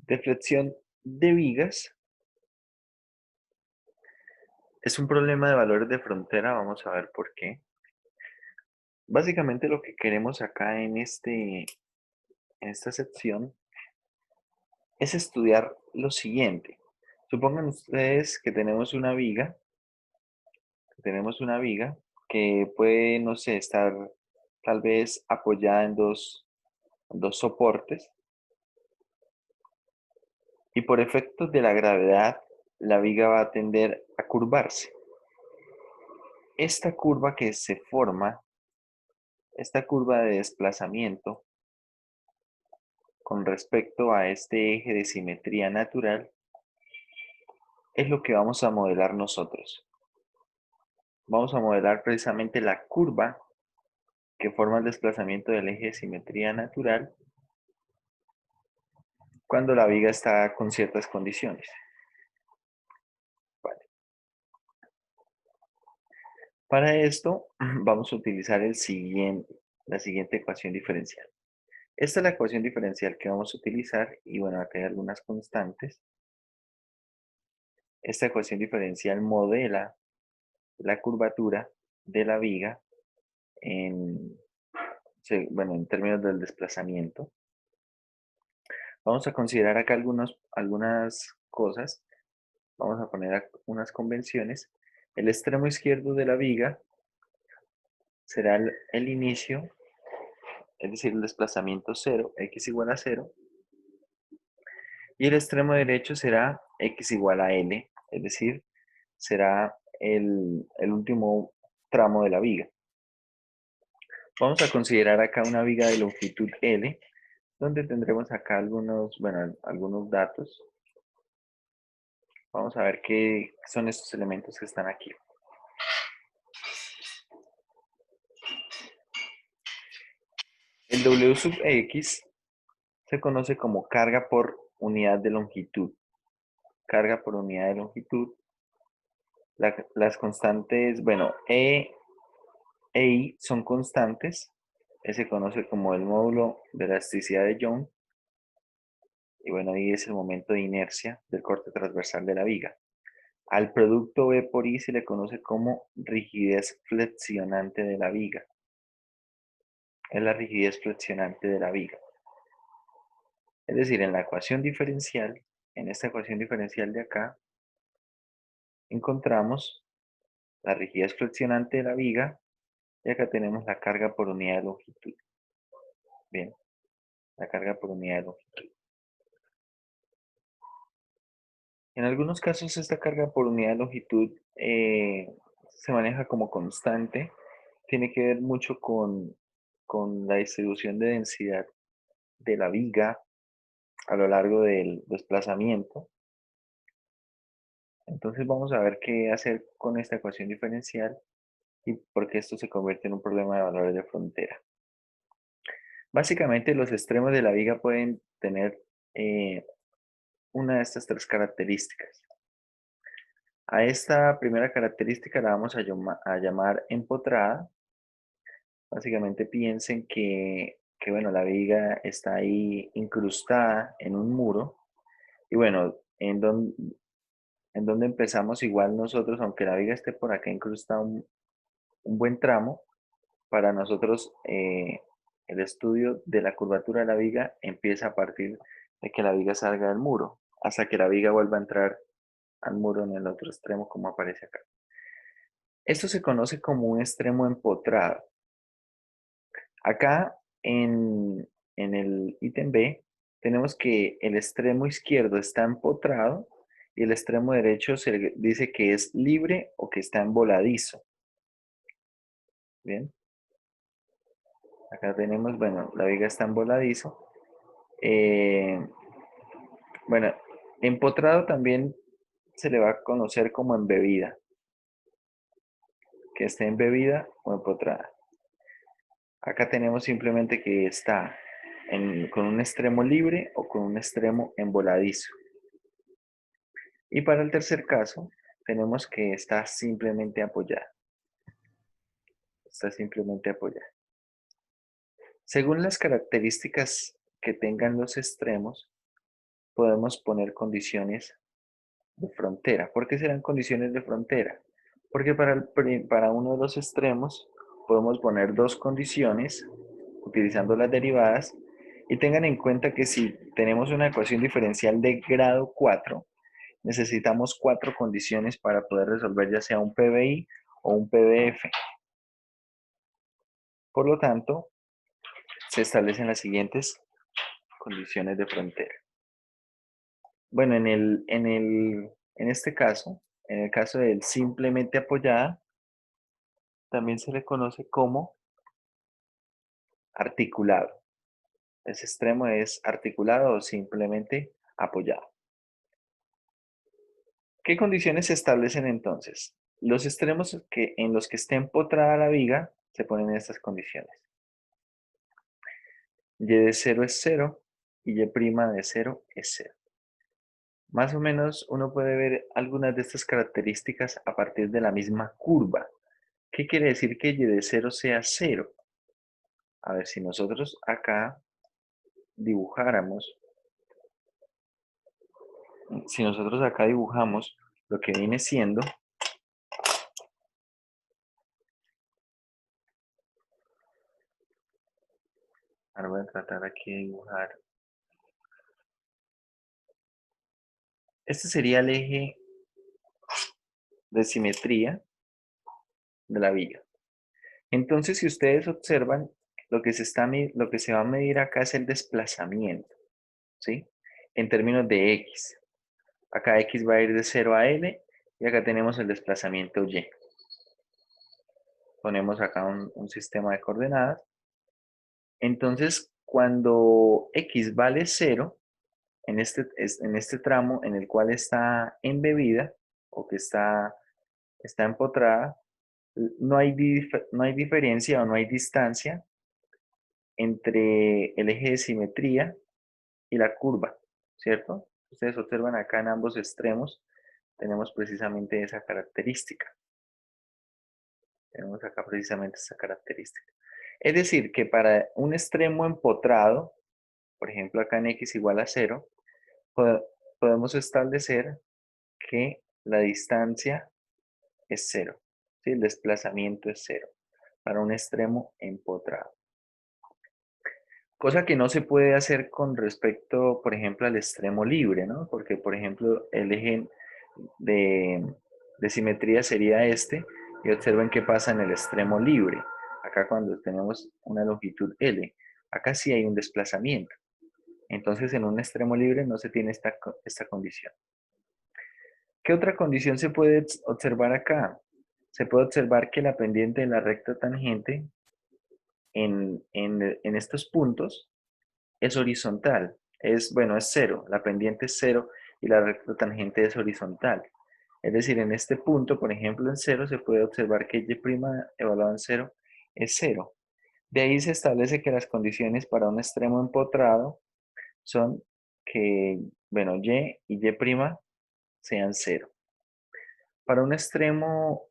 Deflexión de vigas es un problema de valores de frontera, vamos a ver por qué. Básicamente lo que queremos acá en esta sección es estudiar lo siguiente. Supongan ustedes que tenemos una viga que puede, no sé, estar tal vez apoyada en dos soportes y por efectos de la gravedad la viga va a tender a curvarse. Esta curva que se forma, esta curva de desplazamiento con respecto a este eje de simetría natural, es lo que vamos a modelar nosotros. Vamos a modelar precisamente la curva que forma el desplazamiento del eje de simetría natural cuando la viga está con ciertas condiciones. Vale. Para esto vamos a utilizar la siguiente ecuación diferencial. Esta es la ecuación diferencial que vamos a utilizar y bueno, acá hay algunas constantes. Esta ecuación diferencial modela la curvatura de la viga en, bueno, en términos del desplazamiento. Vamos a considerar acá algunas cosas. Vamos a poner unas convenciones. El extremo izquierdo de la viga será el inicio, es decir, el desplazamiento 0, x igual a 0. Y el extremo derecho será x igual a l, es decir, será el último tramo de la viga. Vamos a considerar acá una viga de longitud L, donde tendremos acá algunos datos. Vamos a ver qué son estos elementos que están aquí. El W sub X se conoce como carga por unidad de longitud. Carga por unidad de longitud. Las constantes, bueno, e I son constantes. Se conoce como el módulo de elasticidad de Young. Y bueno, ahí es el momento de inercia del corte transversal de la viga. Al producto B por I se le conoce como rigidez flexionante de la viga. Es la rigidez flexionante de la viga. Es decir, en esta ecuación diferencial de acá, encontramos la rigidez flexionante de la viga y acá tenemos la carga por unidad de longitud. Bien, la carga por unidad de longitud. En algunos casos esta carga por unidad de longitud se maneja como constante. Tiene que ver mucho con la distribución de densidad de la viga a lo largo del desplazamiento. Entonces vamos a ver qué hacer con esta ecuación diferencial y por qué esto se convierte en un problema de valores de frontera. Básicamente los extremos de la viga pueden tener una de estas tres características. A esta primera característica la vamos a llamar empotrada. Básicamente piensen que bueno, la viga está ahí incrustada en un muro. Y bueno, en donde empezamos igual nosotros, aunque la viga esté por acá incrustada un buen tramo, para nosotros el estudio de la curvatura de la viga empieza a partir de que la viga salga del muro, hasta que la viga vuelva a entrar al muro en el otro extremo, como aparece acá. Esto se conoce como un extremo empotrado. Acá en el ítem B tenemos que el extremo izquierdo está empotrado y el extremo derecho se le dice que es libre o que está emboladizo. Bien, acá tenemos, bueno, la viga está emboladizo. Bueno, empotrado también se le va a conocer como embebida, que esté embebida o empotrada. Acá tenemos simplemente que está con un extremo libre o con un extremo emboladizo. Y para el tercer caso, tenemos que está simplemente apoyada. Está simplemente apoyada. Según las características que tengan los extremos, podemos poner condiciones de frontera. ¿Por qué serán condiciones de frontera? Porque para uno de los extremos podemos poner dos condiciones utilizando las derivadas y tengan en cuenta que si tenemos una ecuación diferencial de grado 4, necesitamos 4 condiciones para poder resolver ya sea un PBI o un PDF. Por lo tanto, se establecen las siguientes condiciones de frontera. Bueno, en este caso, en el caso del simplemente apoyada, también se le conoce como articulado. Ese extremo es articulado o simplemente apoyado. ¿Qué condiciones se establecen entonces? Los extremos en los que esté empotrada la viga se ponen en estas condiciones. Y de 0 es 0 y y' de 0 es 0. Más o menos uno puede ver algunas de estas características a partir de la misma curva. ¿Qué quiere decir que y de 0 sea 0? A ver, si nosotros acá dibujáramos, si nosotros acá dibujamos lo que viene siendo, ahora voy a tratar aquí de dibujar, este sería el eje de simetría de la viga. Entonces, si ustedes observan, lo que se va a medir acá es el desplazamiento, ¿sí? En términos de x. Acá x va a ir de 0 a l y acá tenemos el desplazamiento y. Ponemos acá un sistema de coordenadas. Entonces, cuando x vale 0, en este tramo en el cual está embebida o que está empotrada, no hay diferencia o no hay distancia entre el eje de simetría y la curva, ¿cierto? Ustedes observan acá en ambos extremos, tenemos precisamente esa característica. Tenemos acá precisamente esa característica. Es decir, que para un extremo empotrado, por ejemplo acá en x igual a 0, podemos establecer que la distancia es 0, ¿sí? El desplazamiento es 0 para un extremo empotrado. Cosa que no se puede hacer con respecto, por ejemplo, al extremo libre, ¿no? Porque, por ejemplo, el eje de, de simetría sería este, y observen qué pasa en el extremo libre. Acá cuando tenemos una longitud L, acá sí hay un desplazamiento. Entonces, en un extremo libre no se tiene esta condición. ¿Qué otra condición se puede observar acá? Se puede observar que la pendiente de la recta tangente en estos puntos es horizontal. Bueno, es 0. La pendiente es 0 y la recta tangente es horizontal. Es decir, en este punto, por ejemplo, en 0, se puede observar que y' evaluado en 0 es 0. De ahí se establece que las condiciones para un extremo empotrado son que, bueno, y sean 0. Para un extremo,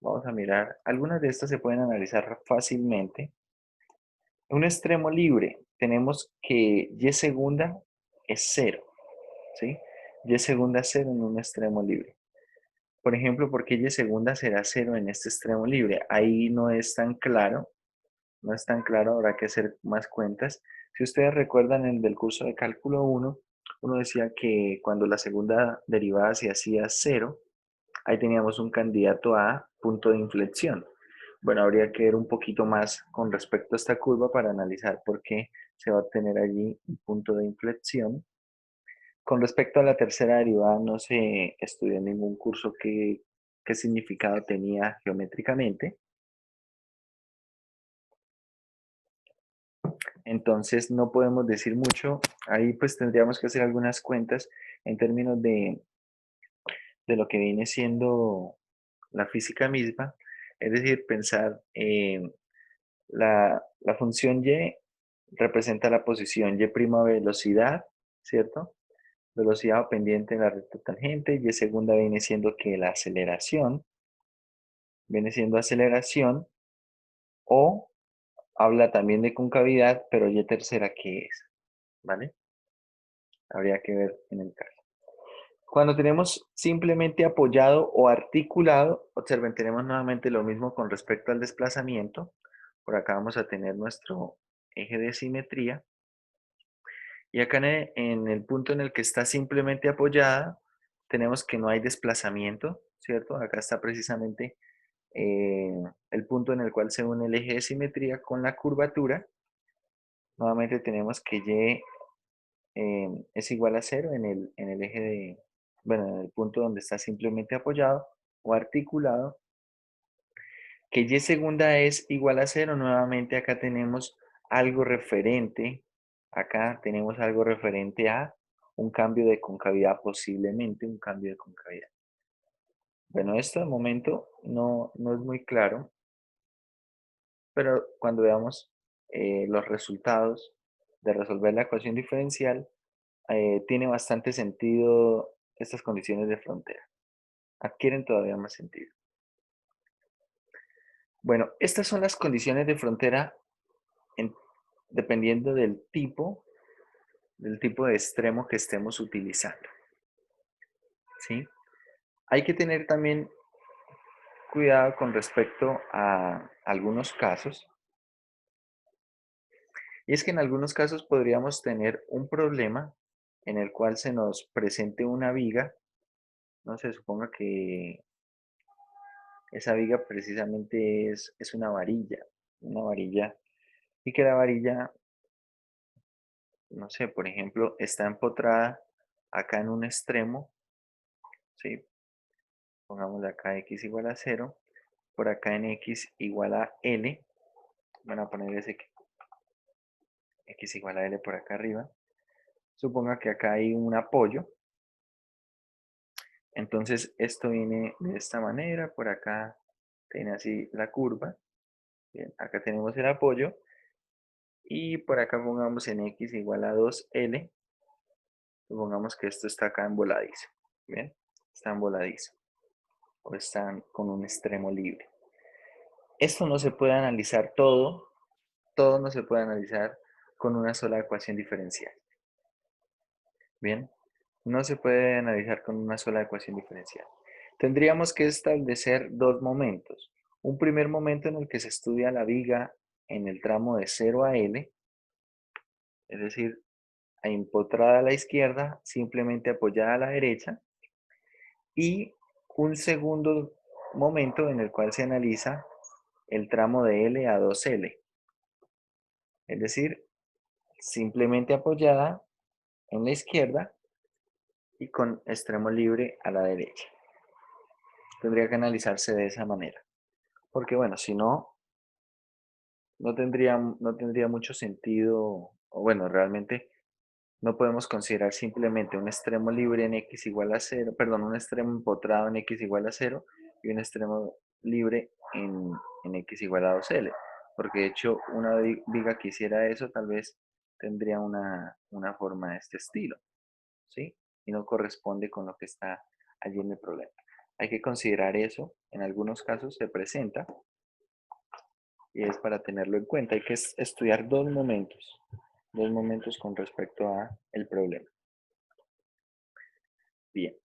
vamos a mirar, algunas de estas se pueden analizar fácilmente. Un extremo libre, tenemos que y segunda es 0, ¿sí? Y segunda es 0 en un extremo libre. Por ejemplo, ¿por qué y segunda será 0 en este extremo libre? Ahí no es tan claro, no es tan claro, habrá que hacer más cuentas. Si ustedes recuerdan el del curso de cálculo 1, uno decía que cuando la segunda derivada se hacía 0, ahí teníamos un candidato a punto de inflexión. Bueno, habría que ver un poquito más con respecto a esta curva para analizar por qué se va a obtener allí un punto de inflexión. Con respecto a la tercera derivada, no se estudió en ningún curso qué significado tenía geométricamente. Entonces no podemos decir mucho. Ahí pues tendríamos que hacer algunas cuentas en términos de lo que viene siendo la física misma. Es decir, pensar la función y representa la posición y' velocidad, ¿cierto? Velocidad o pendiente en la recta tangente. Y segunda viene siendo que la aceleración, viene siendo aceleración, o habla también de concavidad, pero y tercera, ¿qué es? ¿Vale? Habría que ver en el caso. Cuando tenemos simplemente apoyado o articulado, observen, tenemos nuevamente lo mismo con respecto al desplazamiento. Por acá vamos a tener nuestro eje de simetría. Y acá en el punto en el que está simplemente apoyada, tenemos que no hay desplazamiento, ¿cierto? Acá está precisamente el punto en el cual se une el eje de simetría con la curvatura. Nuevamente tenemos que Y es igual a cero en el eje de, bueno, en el punto donde está simplemente apoyado o articulado. Que Y segunda es igual a cero. Nuevamente acá tenemos algo referente. Acá tenemos algo referente a un cambio de concavidad, posiblemente un cambio de concavidad. Bueno, esto de momento no es muy claro, pero cuando veamos los resultados de resolver la ecuación diferencial, tiene bastante sentido estas condiciones de frontera. Adquieren todavía más sentido. Bueno, estas son las condiciones de frontera en- dependiendo del tipo de extremo que estemos utilizando. ¿Sí? Hay que tener también cuidado con respecto a algunos casos. Y es que en algunos casos podríamos tener un problema en el cual se nos presente una viga. No se suponga que esa viga precisamente es una varilla, y que la varilla, no sé, por ejemplo, está empotrada acá en un extremo, ¿sí? Pongámosle acá x igual a cero, por acá en x igual a L, van a poner ese x igual a L por acá arriba. Suponga que acá hay un apoyo, entonces esto viene de esta manera, por acá tiene así la curva, bien, acá tenemos el apoyo, y por acá pongamos en x igual a 2L, supongamos que esto está acá en voladizo, bien, está en voladizo, o están con un extremo libre. Esto no se puede analizar todo no se puede analizar con una sola ecuación diferencial. Bien, no se puede analizar con una sola ecuación diferencial. Tendríamos que establecer dos momentos. Un primer momento en el que se estudia la viga en el tramo de 0 a L, es decir, empotrada a la izquierda, simplemente apoyada a la derecha, y un segundo momento en el cual se analiza el tramo de L a 2L, es decir, simplemente apoyada en la izquierda y con extremo libre a la derecha. Tendría que analizarse de esa manera. Porque bueno, si no, no tendría mucho sentido, o bueno, realmente no podemos considerar simplemente un extremo libre en x igual a cero, perdón, un extremo empotrado en x igual a cero y un extremo libre en x igual a 2L. Porque de hecho una viga que hiciera eso tal vez tendría una forma de este estilo, ¿sí? Y no corresponde con lo que está allí en el problema. Hay que considerar eso, en algunos casos se presenta y es para tenerlo en cuenta. Hay que estudiar dos momentos con respecto a el problema. Bien.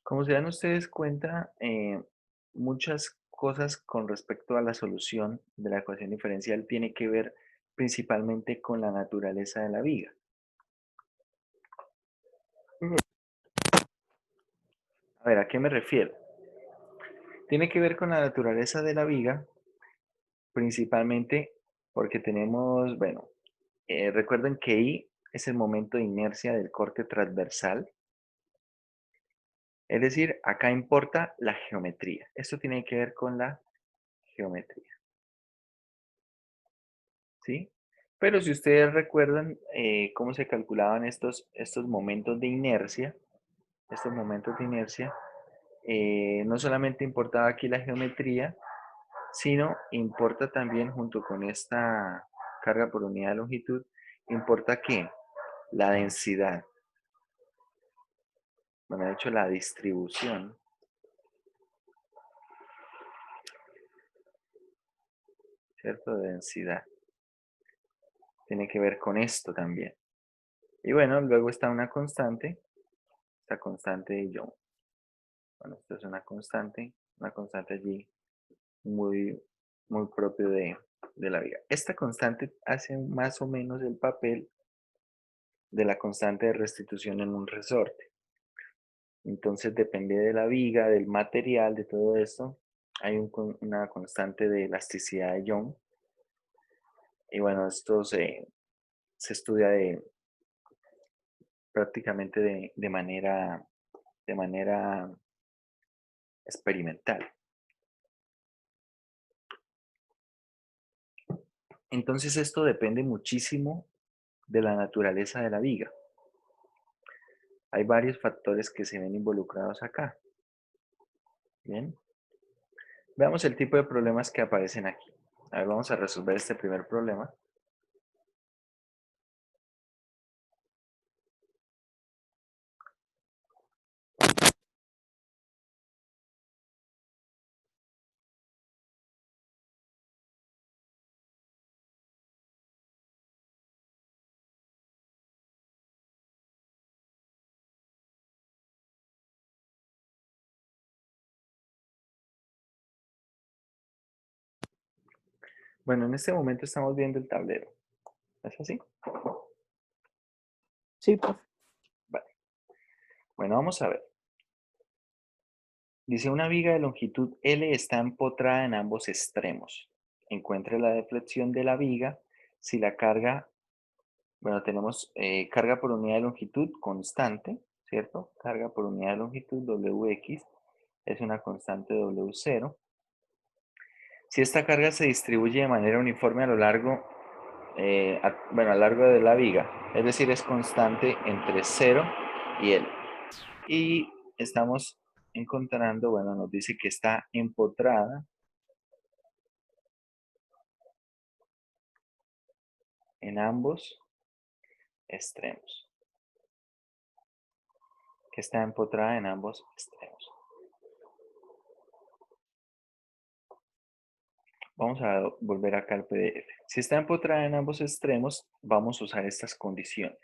Como se dan ustedes cuenta, muchas cosas con respecto a la solución de la ecuación diferencial tiene que ver principalmente con la naturaleza de la viga. A ver, ¿a qué me refiero? Tiene que ver con la naturaleza de la viga, principalmente porque tenemos, bueno, recuerden que I es el momento de inercia del corte transversal. Es decir, acá importa la geometría. Esto tiene que ver con la geometría, ¿sí? Pero si ustedes recuerdan cómo se calculaban estos momentos de inercia, no solamente importaba aquí la geometría, sino importa también junto con esta carga por unidad de longitud, importa que la densidad, bueno, de hecho la distribución, ¿cierto? De densidad. tiene que ver con esto también. Y bueno, luego está una constante, esta constante de Young. Bueno, esto es una constante allí muy, muy propio de la viga. Esta constante hace más o menos el papel de la constante de restitución en un resorte. Entonces depende de la viga, del material, de todo esto. Hay una constante de elasticidad de Young. Y bueno, esto se estudia prácticamente de manera experimental. Entonces esto depende muchísimo de la naturaleza de la viga. Hay varios factores que se ven involucrados acá. Bien. Veamos el tipo de problemas que aparecen aquí. A ver, vamos a resolver este primer problema. Bueno, en este momento estamos viendo el tablero. ¿Es así? Sí, profe. Vale. Bueno, vamos a ver. Dice, una viga de longitud L está empotrada en ambos extremos. Encuentre la deflexión de la viga si la carga, bueno, tenemos carga por unidad de longitud constante, ¿cierto? Carga por unidad de longitud Wx es una constante W0. Si esta carga se distribuye de manera uniforme a lo largo, bueno, a lo largo de la viga, es decir, es constante entre 0 y L. Y estamos encontrando, bueno, nos dice que está empotrada en ambos extremos. Que está empotrada en ambos extremos. Vamos a volver acá al PDF. Si está empotrada en ambos extremos, vamos a usar estas condiciones.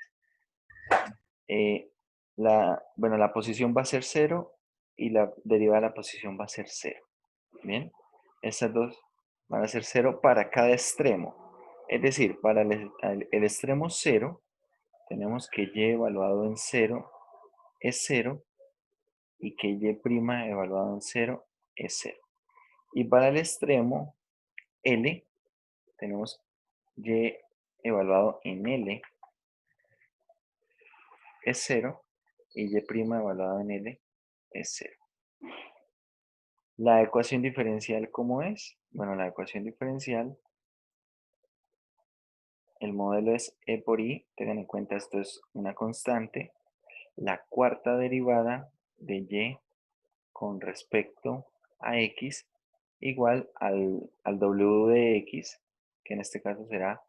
Bueno, la posición va a ser 0 y la derivada de la posición va a ser 0. Bien, estas dos van a ser 0 para cada extremo. Es decir, para el extremo 0, tenemos que y evaluado en 0 es 0 y que y' evaluado en 0 es 0. Y para el extremo L, tenemos y evaluado en L es 0 y y' evaluado en L es 0. La ecuación diferencial, ¿cómo es? Bueno, la ecuación diferencial, el modelo es E por I. Tengan en cuenta, esto es una constante. La cuarta derivada de Y con respecto a X igual al W de X, que en este caso será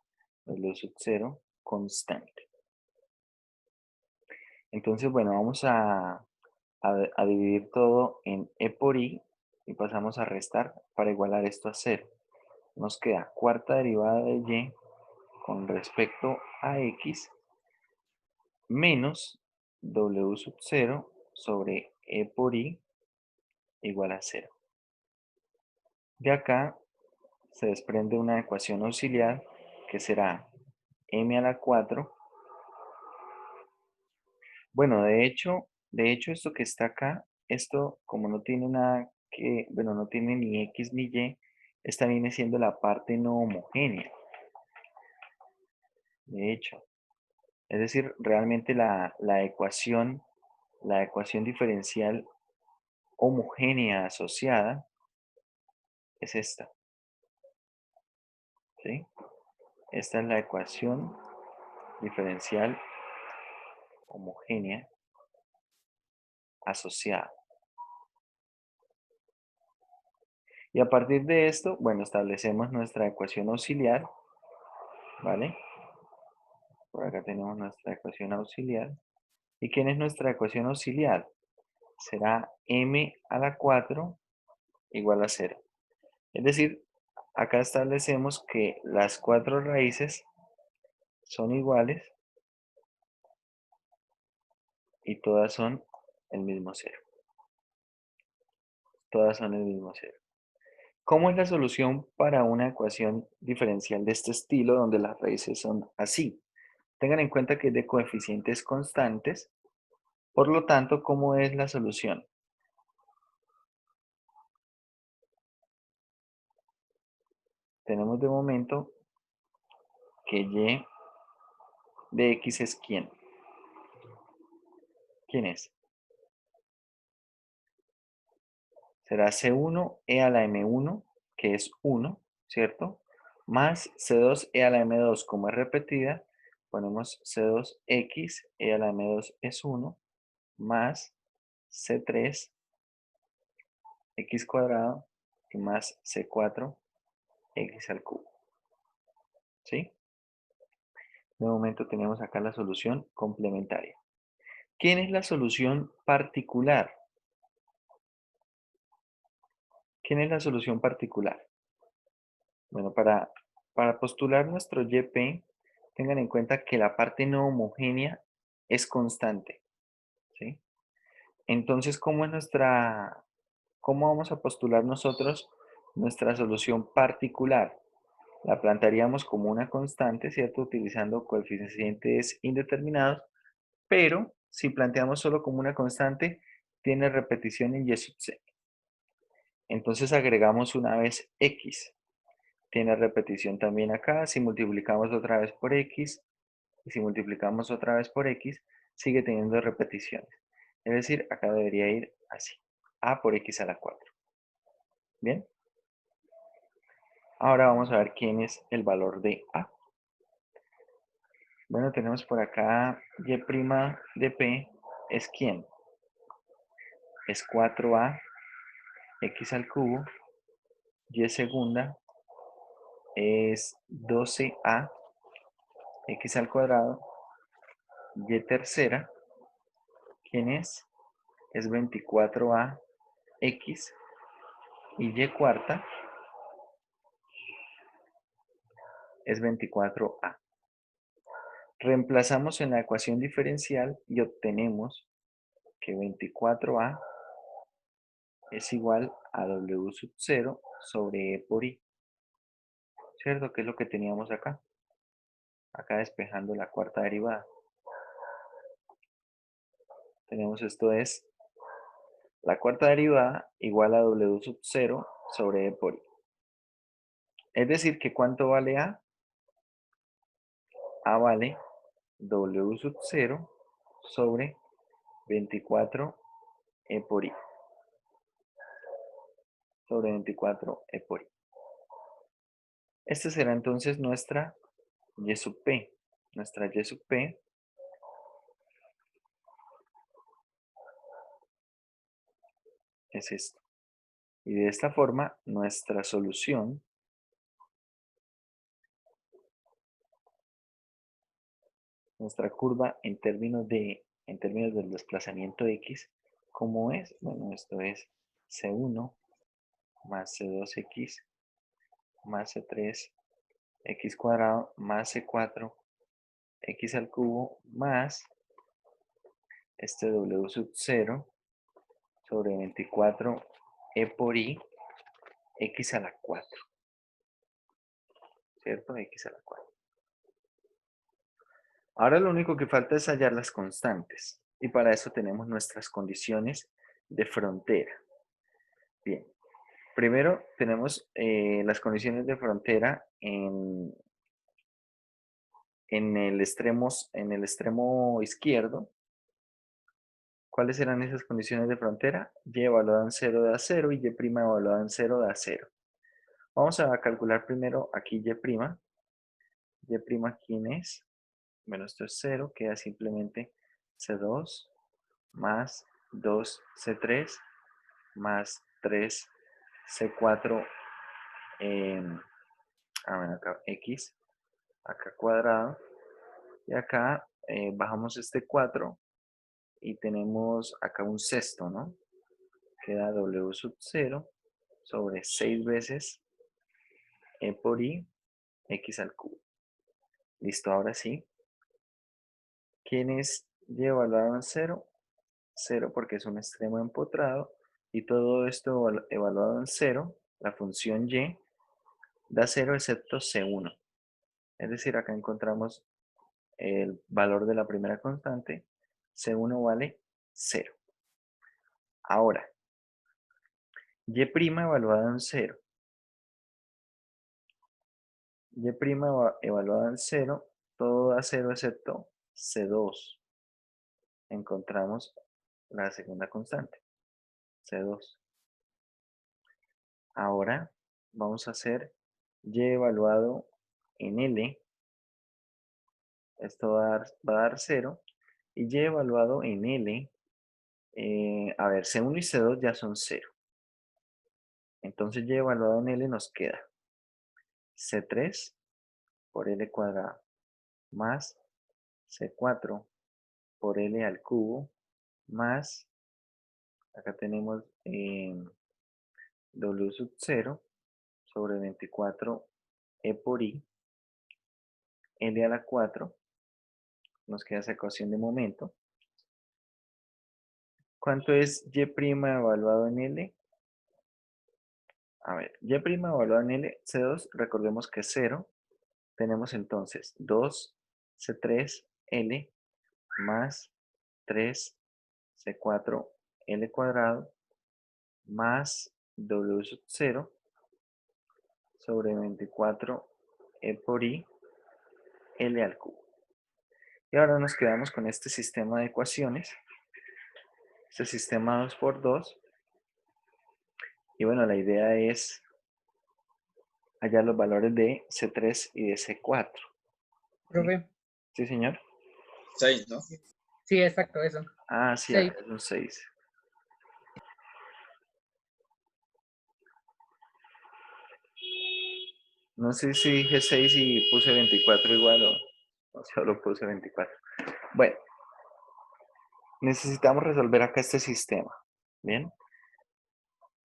W sub 0 constante. Entonces, bueno, vamos a dividir todo en E por I y pasamos a restar para igualar esto a 0. Nos queda cuarta derivada de Y con respecto a X menos W sub 0 sobre E por I igual a 0. De acá se desprende una ecuación auxiliar que será m a la 4. Bueno, de hecho esto que está acá, esto como no tiene nada que, bueno, no tiene ni x ni y, esta viene siendo la parte no homogénea. De hecho, es decir, realmente la ecuación diferencial homogénea asociada es esta, ¿sí? Esta es la ecuación diferencial homogénea asociada. Y a partir de esto, bueno, establecemos nuestra ecuación auxiliar, ¿vale? Por acá tenemos nuestra ecuación auxiliar. ¿Y quién es nuestra ecuación auxiliar? Será m a la 4 igual a 0. Es decir, acá establecemos que las cuatro raíces son iguales y todas son el mismo cero. Todas son el mismo cero. ¿Cómo es la solución para una ecuación diferencial de este estilo donde las raíces son así? Tengan en cuenta que es de coeficientes constantes, por lo tanto, ¿cómo es la solución? Tenemos de momento que y de x es ¿quién? ¿Quién es? Será C1 e a la M1, que es 1, ¿cierto? Más C2 e a la M2, como es repetida, ponemos C2x e a la M2 es 1, más C3 x cuadrado y más C4 x al cubo, ¿sí? De momento tenemos acá la solución complementaria. ¿Quién es la solución particular? ¿Quién es la solución particular? Bueno, para postular nuestro YP, tengan en cuenta que la parte no homogénea es constante, ¿sí? Entonces, ¿cómo vamos a postular nosotros nuestra solución particular? La plantearíamos como una constante, ¿cierto? Utilizando coeficientes indeterminados, pero si planteamos solo como una constante, tiene repetición en y sub c. Entonces agregamos una vez x. Tiene repetición también acá. Si multiplicamos otra vez por x y si multiplicamos otra vez por x, sigue teniendo repeticiones. Es decir, acá debería ir así. A por x a la 4. Bien. Ahora vamos a ver quién es el valor de a. Bueno, tenemos por acá y' de p es quién. Es 4a x al cubo. Y segunda es 12a x al cuadrado. Y tercera, ¿quién es? Es 24a x. Y y cuarta es 24a. Reemplazamos en la ecuación diferencial y obtenemos que 24a es igual a w sub 0 sobre e por i. ¿Cierto? Que es lo que teníamos acá. Acá despejando la cuarta derivada. Tenemos esto es la cuarta derivada igual a w sub 0 sobre e por i. Es decir, que ¿cuánto vale a? A vale w sub 0 sobre 24 e por i. Sobre 24 e por i. Esta será entonces nuestra y sub p. Nuestra y sub p es esto. Y de esta forma, nuestra solución, nuestra curva en términos del desplazamiento x, ¿cómo es? Bueno, esto es C1 más C2x más C3 x cuadrado más C4 x al cubo más este w sub 0 sobre 24 e por i x a la 4, ¿cierto? X a la 4. Ahora lo único que falta es hallar las constantes y para eso tenemos nuestras condiciones de frontera. Bien, primero tenemos las condiciones de frontera en el extremo izquierdo. ¿Cuáles eran esas condiciones de frontera? Y evaluada en 0 da 0 y y' evaluada en 0 da 0. Vamos a calcular primero aquí y'. Y', ¿quién es? Bueno, esto es 0, queda simplemente C2 más 2C3 más 3C4, bueno, acá X, acá cuadrado, y acá bajamos este 4 y tenemos acá un sexto, ¿no? Queda W sub 0 sobre 6 veces E por I, X al cubo. Listo, ahora sí. ¿Quién es y evaluado en cero? Cero porque es un extremo empotrado y todo esto evaluado en cero, la función y da cero excepto C1. Es decir, acá encontramos el valor de la primera constante, C1 vale cero. Ahora, y' evaluada en cero. Y' evaluada en cero, todo da cero excepto C2. Encontramos la segunda constante, C2. Ahora vamos a hacer y evaluado en L. Esto va a dar 0. Y y evaluado en L, a ver, C1 y C2 ya son 0. Entonces y evaluado en L nos queda C3 por L cuadrado más C4 por L al cubo más, acá tenemos W sub 0 sobre 24 E por I, L a la 4, nos queda esa ecuación de momento. ¿Cuánto es Y' evaluado en L? A ver, Y' evaluado en L, C2, recordemos que es 0. Tenemos entonces 2 C3 L más 3 C4 L cuadrado más W sub 0 sobre 24 E por I L al cubo. Y ahora nos quedamos con este sistema de ecuaciones, este sistema 2 por 2. Y bueno, la idea es hallar los valores de C3 y de C4. ¿Sí? Profe. ¿Sí, señor? 6, ¿no? Sí, exacto, eso. Ah, sí, acá 6. es un 6. No sé si dije 6 y puse 24 igual o solo puse 24. Bueno, necesitamos resolver acá este sistema. Bien.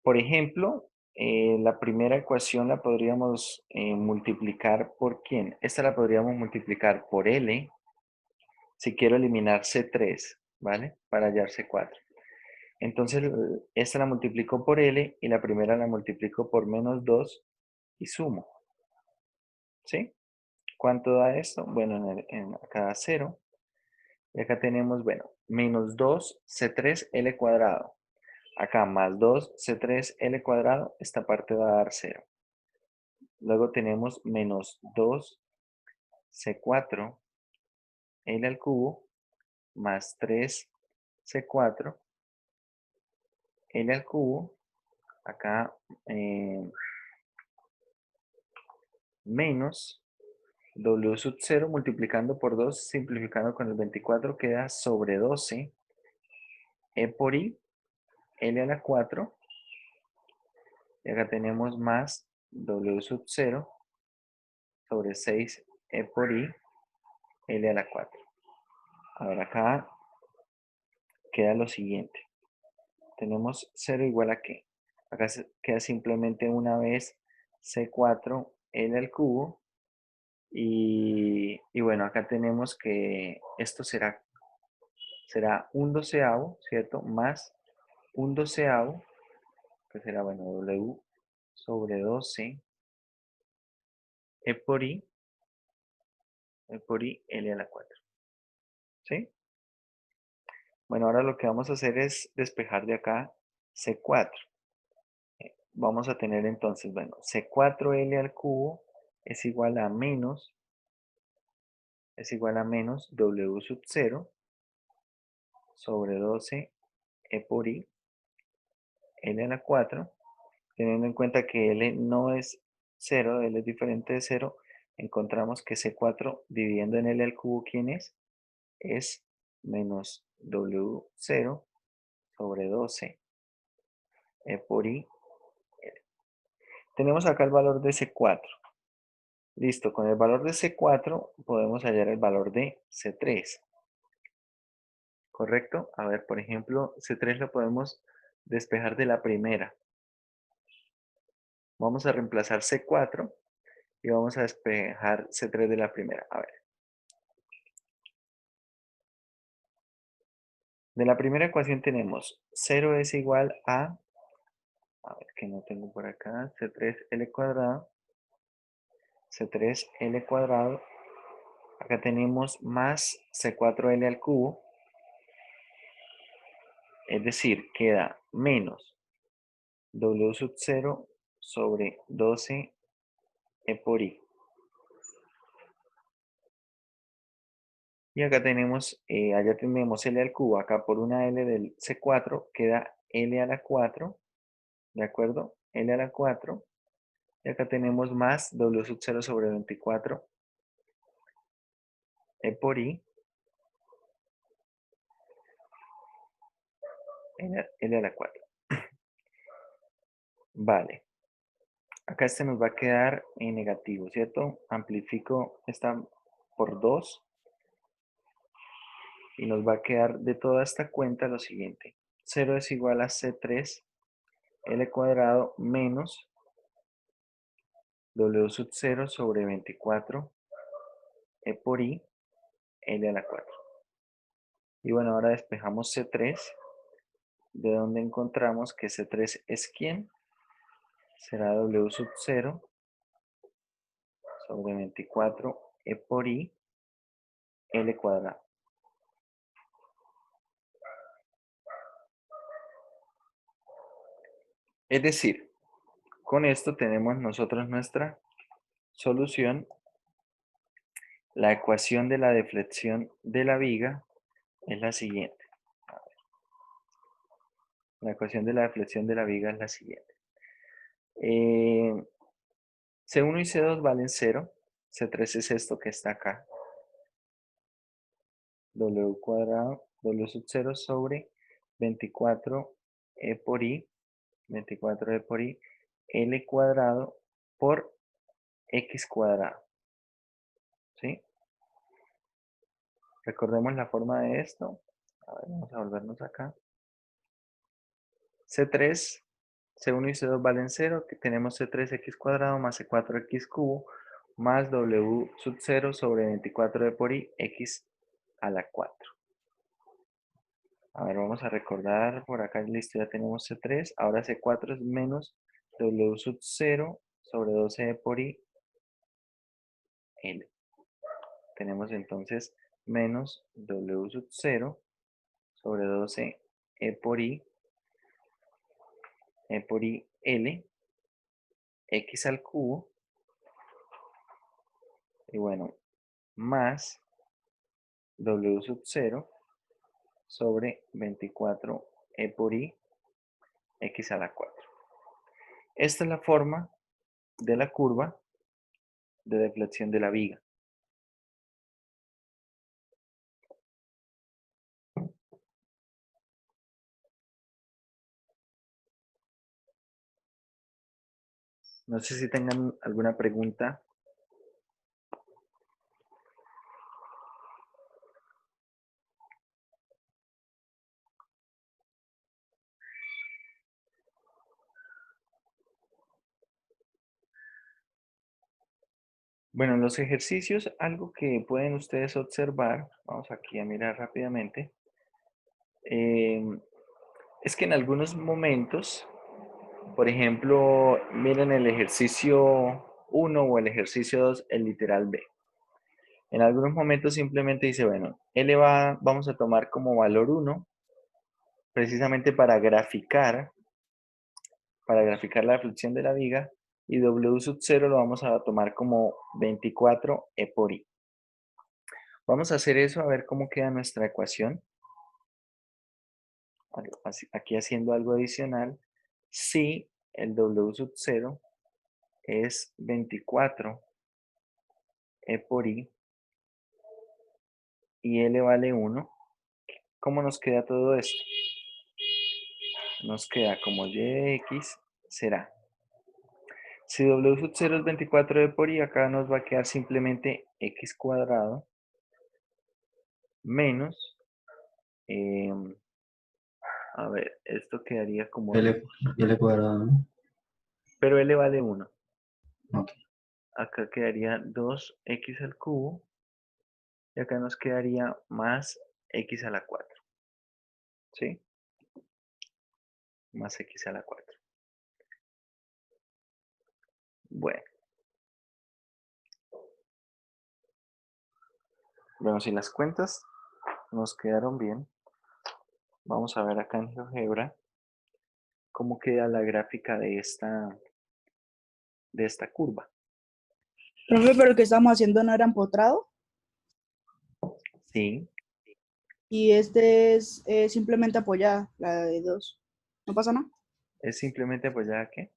Por ejemplo, la primera ecuación la podríamos multiplicar por ¿quién? Esta la podríamos multiplicar por L si quiero eliminar C3, ¿vale? Para hallar C4. Entonces, esta la multiplico por L y la primera la multiplico por menos 2 y sumo. ¿Sí? ¿Cuánto da esto? Bueno, acá da 0. Y acá tenemos, bueno, menos 2 C3L cuadrado. Acá más 2 C3L cuadrado. Esta parte va a dar 0. Luego tenemos menos 2 C4L al cubo más 3 C4L al cubo. Acá menos W sub 0 multiplicando por 2, simplificando con el 24, queda sobre 12 E por I, L a la 4. Y acá tenemos más W sub 0 sobre 6 E por I, L a la 4. A ver, acá queda lo siguiente. Tenemos 0 igual a qué. Acá queda simplemente una vez C4 L al cubo. Y bueno, acá tenemos que esto será un doceavo, ¿cierto? Más un doceavo, que será, bueno, W sobre 12 E por I, L a la 4. ¿Sí? Bueno, ahora lo que vamos a hacer es despejar de acá C4. Vamos a tener entonces, bueno, C4L al cubo es igual a menos, W sub 0 sobre 12 E por I, L a la 4. Teniendo en cuenta que L no es 0, L es diferente de 0, encontramos que C4 dividiendo en L al cubo, ¿quién es? Es menos W0 sobre 12 E por I. Tenemos acá el valor de C4. Listo, con el valor de C4 podemos hallar el valor de C3. ¿Correcto? A ver, por ejemplo, C3 lo podemos despejar de la primera. Vamos a reemplazar C4 y vamos a despejar C3 de la primera. A ver. De la primera ecuación tenemos 0 es igual a ver que no tengo por acá, C3L cuadrado, C3L cuadrado, acá tenemos más C4L al cubo, es decir, queda menos W sub 0 sobre 12 E por I. Y acá tenemos, allá tenemos L al cubo, acá por una L del C4 queda L a la 4, ¿de acuerdo? L a la 4. Y acá tenemos más W sub 0 sobre 24 E por I, L a la 4. Vale, acá este nos va a quedar en negativo, ¿cierto? Amplifico esta por 2 y nos va a quedar de toda esta cuenta lo siguiente. 0 es igual a C3 L cuadrado menos W sub 0 sobre 24 E por I, L a la 4. Y bueno, ahora despejamos C3, de donde encontramos que C3 es ¿quién? Será W sub 0 sobre 24 E por I, L cuadrado. Es decir, con esto tenemos nosotros nuestra solución. La ecuación de la deflexión de la viga es la siguiente. La ecuación de la deflexión de la viga es la siguiente. C1 y C2 valen 0. C3 es esto que está acá. W cuadrado, W sub 0 sobre 24 E por I, 24 E por I, L cuadrado por X cuadrado. ¿Sí? Recordemos la forma de esto. A ver, vamos a volvernos acá. C3, C1 y C2 valen 0, que tenemos C3x cuadrado más C4x cubo más W sub 0 sobre 24 de por I, x a la 4. A ver, vamos a recordar, por acá listo, ya tenemos C3, ahora C4 es menos W sub 0 sobre 12 de por I, L. Tenemos entonces menos W sub 0 sobre 12 E por I, E por I, L, x al cubo, y bueno, más W sub 0 sobre 24 E por I, x a la 4. Esta es la forma de la curva de deflexión de la viga. No sé si tengan alguna pregunta. Bueno, en los ejercicios, algo que pueden ustedes observar, vamos aquí a mirar rápidamente, es que en algunos momentos, por ejemplo, miren el ejercicio 1 o el ejercicio 2, el literal B. En algunos momentos simplemente dice, bueno, vamos a tomar como valor 1, precisamente para graficar la deflexión de la viga, y W sub 0 lo vamos a tomar como 24 E por I. Vamos a hacer eso a ver cómo queda nuestra ecuación. Aquí haciendo algo adicional, si el W sub 0 es 24 E por I y L vale 1, ¿cómo nos queda todo esto? Nos queda como y de x será. Si W sub 0 es 24 E por I, acá nos va a quedar simplemente x cuadrado menos, a ver, esto quedaría como, L cuadrado, ¿no? pero L vale 1. Ok. acá quedaría 2x al cubo y acá nos quedaría más x a la 4, ¿sí? Más x a la 4. Bueno, si las cuentas nos quedaron bien, vamos a ver acá en GeoGebra cómo queda la gráfica de esta curva. Profe, pero lo que estamos haciendo no era empotrado Sí, y este es simplemente apoyada, la de 2. ¿No pasa nada? es simplemente pues ya que...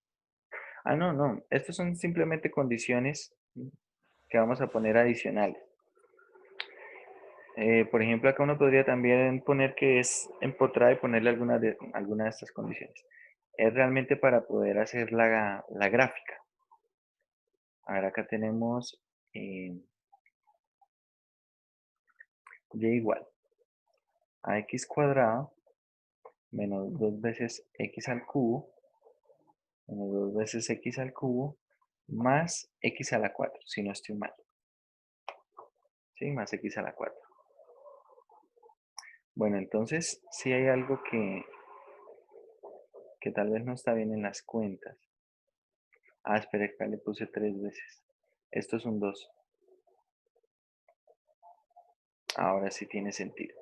Ah, no, no, estas son simplemente condiciones que vamos a poner adicionales. Por ejemplo, acá uno podría también poner que es empotrada y ponerle alguna de estas condiciones. Es realmente para poder hacer la gráfica. A ver, acá tenemos y igual a x cuadrado menos 2 veces x al cubo menos 2 veces x al cubo más x a la 4, si no estoy mal. ¿Sí? Más x a la 4. Bueno, entonces si hay algo que tal vez no está bien en las cuentas. Ah, espera, acá le puse 3 veces. Esto es un 2. Ahora sí tiene sentido.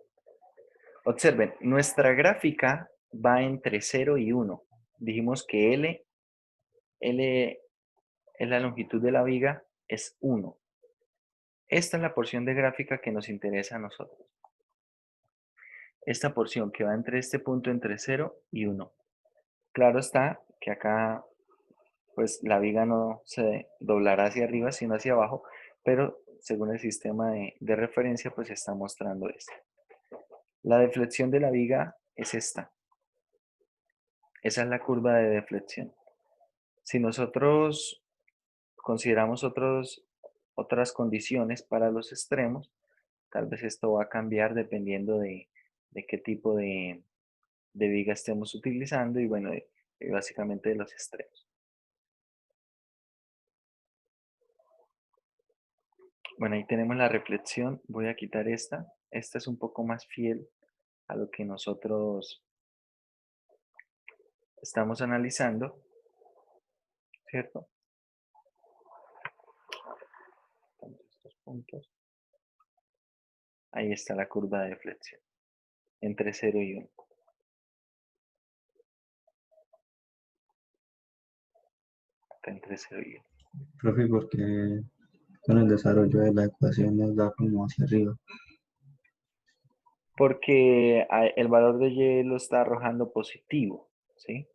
Observen, nuestra gráfica va entre 0 y 1. Dijimos que L es la longitud de la viga, es 1. Esta es la porción de gráfica que nos interesa a nosotros. Esta porción que va entre este punto entre 0 y 1. Claro está que acá pues la viga no se doblará hacia arriba sino hacia abajo, pero según el sistema de referencia pues está mostrando esto. La deflexión de la viga es esta. Esa es la curva de deflexión. Si nosotros consideramos otras condiciones para los extremos, tal vez esto va a cambiar dependiendo de qué tipo de viga estemos utilizando y bueno, básicamente de los extremos. Bueno, ahí tenemos la reflexión. Voy a quitar esta. Esta es un poco más fiel a lo que nosotros estamos analizando, ¿cierto? Estos puntos. Ahí está la curva de deflexión, entre 0 y 1. Acá entre 0 y 1. Profe, porque con el desarrollo de la ecuación nos da como hacia arriba. Porque el valor de y lo está arrojando positivo, ¿sí?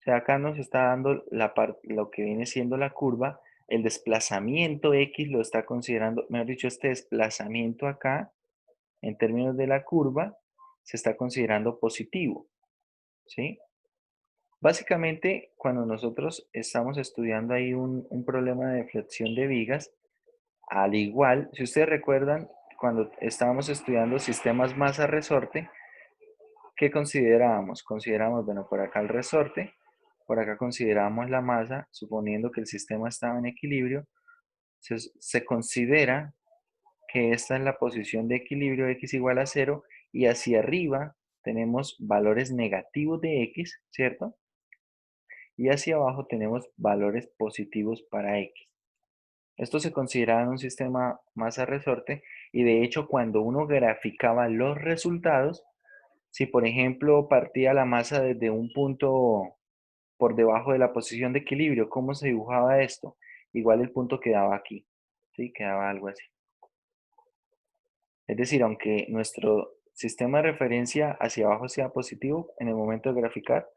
O sea, acá nos está dando lo que viene siendo la curva, el desplazamiento X lo está considerando, mejor dicho, este desplazamiento acá, en términos de la curva, se está considerando positivo, ¿sí? Básicamente, cuando nosotros estamos estudiando ahí un problema de deflexión de vigas, al igual, si ustedes recuerdan, cuando estábamos estudiando sistemas masa-resorte, ¿qué considerábamos? Consideramos, bueno, por acá el resorte, por acá consideramos la masa, suponiendo que el sistema estaba en equilibrio, se considera que esta es la posición de equilibrio x igual a 0 y hacia arriba tenemos valores negativos de x, ¿cierto? Y hacia abajo tenemos valores positivos para x. Esto se consideraba en un sistema masa-resorte y de hecho cuando uno graficaba los resultados, si por ejemplo partía la masa desde un punto por debajo de la posición de equilibrio, ¿cómo se dibujaba esto? Igual el punto quedaba aquí, ¿sí? Quedaba algo así. Es decir, aunque nuestro sistema de referencia hacia abajo sea positivo, en el momento de graficar,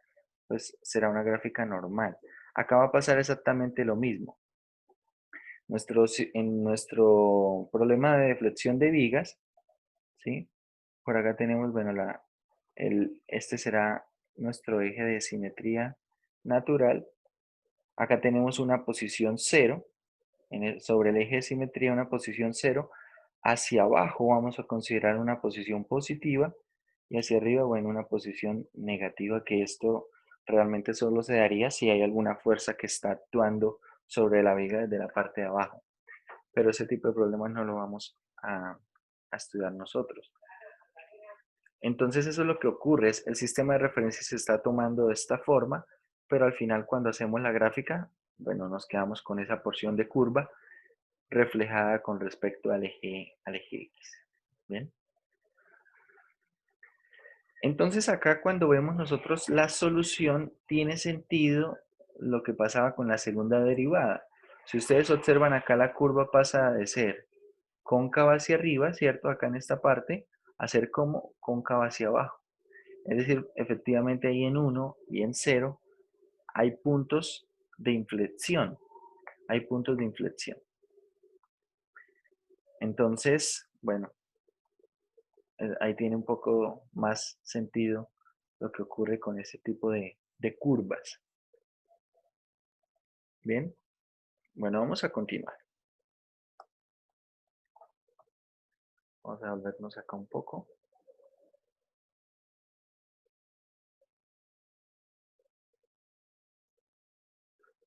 pues será una gráfica normal. Acá va a pasar exactamente lo mismo. En nuestro problema de deflexión de vigas, ¿sí? Por acá tenemos, bueno, este será nuestro eje de simetría natural. Acá tenemos una posición 0, sobre el eje de simetría una posición 0. Hacia abajo vamos a considerar una posición positiva y hacia arriba, bueno, una posición negativa, que esto realmente solo se daría si hay alguna fuerza que está actuando sobre la viga desde la parte de abajo. Pero ese tipo de problemas no lo vamos a estudiar nosotros. Entonces eso es lo que ocurre, es el sistema de referencia se está tomando de esta forma, pero al final cuando hacemos la gráfica, bueno, nos quedamos con esa porción de curva reflejada con respecto al eje X. ¿Bien? Entonces acá cuando vemos nosotros la solución, tiene sentido lo que pasaba con la segunda derivada. Si ustedes observan acá la curva pasa de ser cóncava hacia arriba, ¿cierto? Acá en esta parte, a ser como cóncava hacia abajo. Es decir, efectivamente ahí en 1 y en 0 hay puntos de inflexión. Hay puntos de inflexión. Entonces, bueno, ahí tiene un poco más sentido lo que ocurre con ese tipo de curvas. Bien, bueno, vamos a continuar. Vamos a volvernos acá un poco.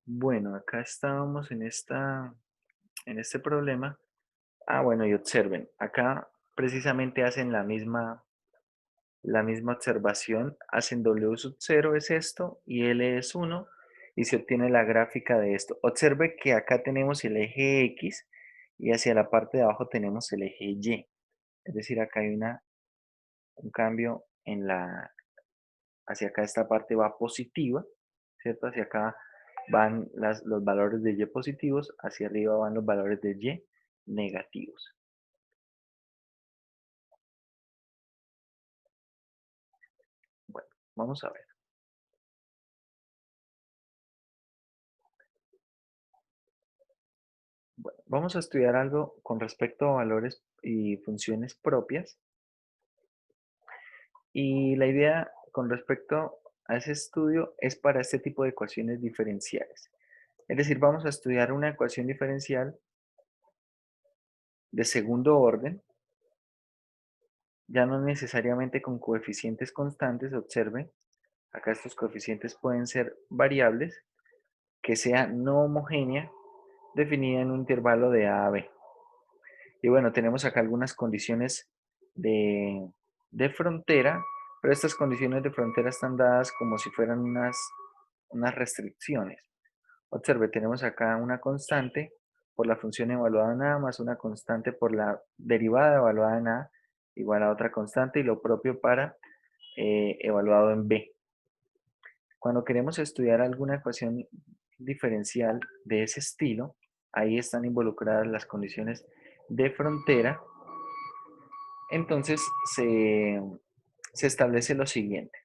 Bueno, acá estábamos en este problema. Ah, bueno, y observen, acá precisamente hacen la misma observación, hacen W sub 0 es esto y L es 1 y se obtiene la gráfica de esto. Observe que acá tenemos el eje X y hacia la parte de abajo tenemos el eje Y. Es decir, acá hay un cambio hacia acá esta parte va positiva, ¿cierto? Hacia acá van los valores de Y positivos, hacia arriba van los valores de Y negativos. Bueno, vamos a ver. Bueno, vamos a estudiar algo con respecto a valores y funciones propias. Y la idea con respecto a ese estudio es para este tipo de ecuaciones diferenciales. Es decir, vamos a estudiar una ecuación diferencial de segundo orden, ya no necesariamente con coeficientes constantes, observen, acá estos coeficientes pueden ser variables, que sea no homogénea, definida en un intervalo de A a B. Y bueno, tenemos acá algunas condiciones de frontera, pero estas condiciones de frontera están dadas como si fueran unas restricciones. Observe, tenemos acá una constante por la función evaluada en A más una constante por la derivada evaluada en A igual a otra constante y lo propio para evaluado en B. Cuando queremos estudiar alguna ecuación diferencial de ese estilo, ahí están involucradas las condiciones de frontera. Entonces se establece lo siguiente.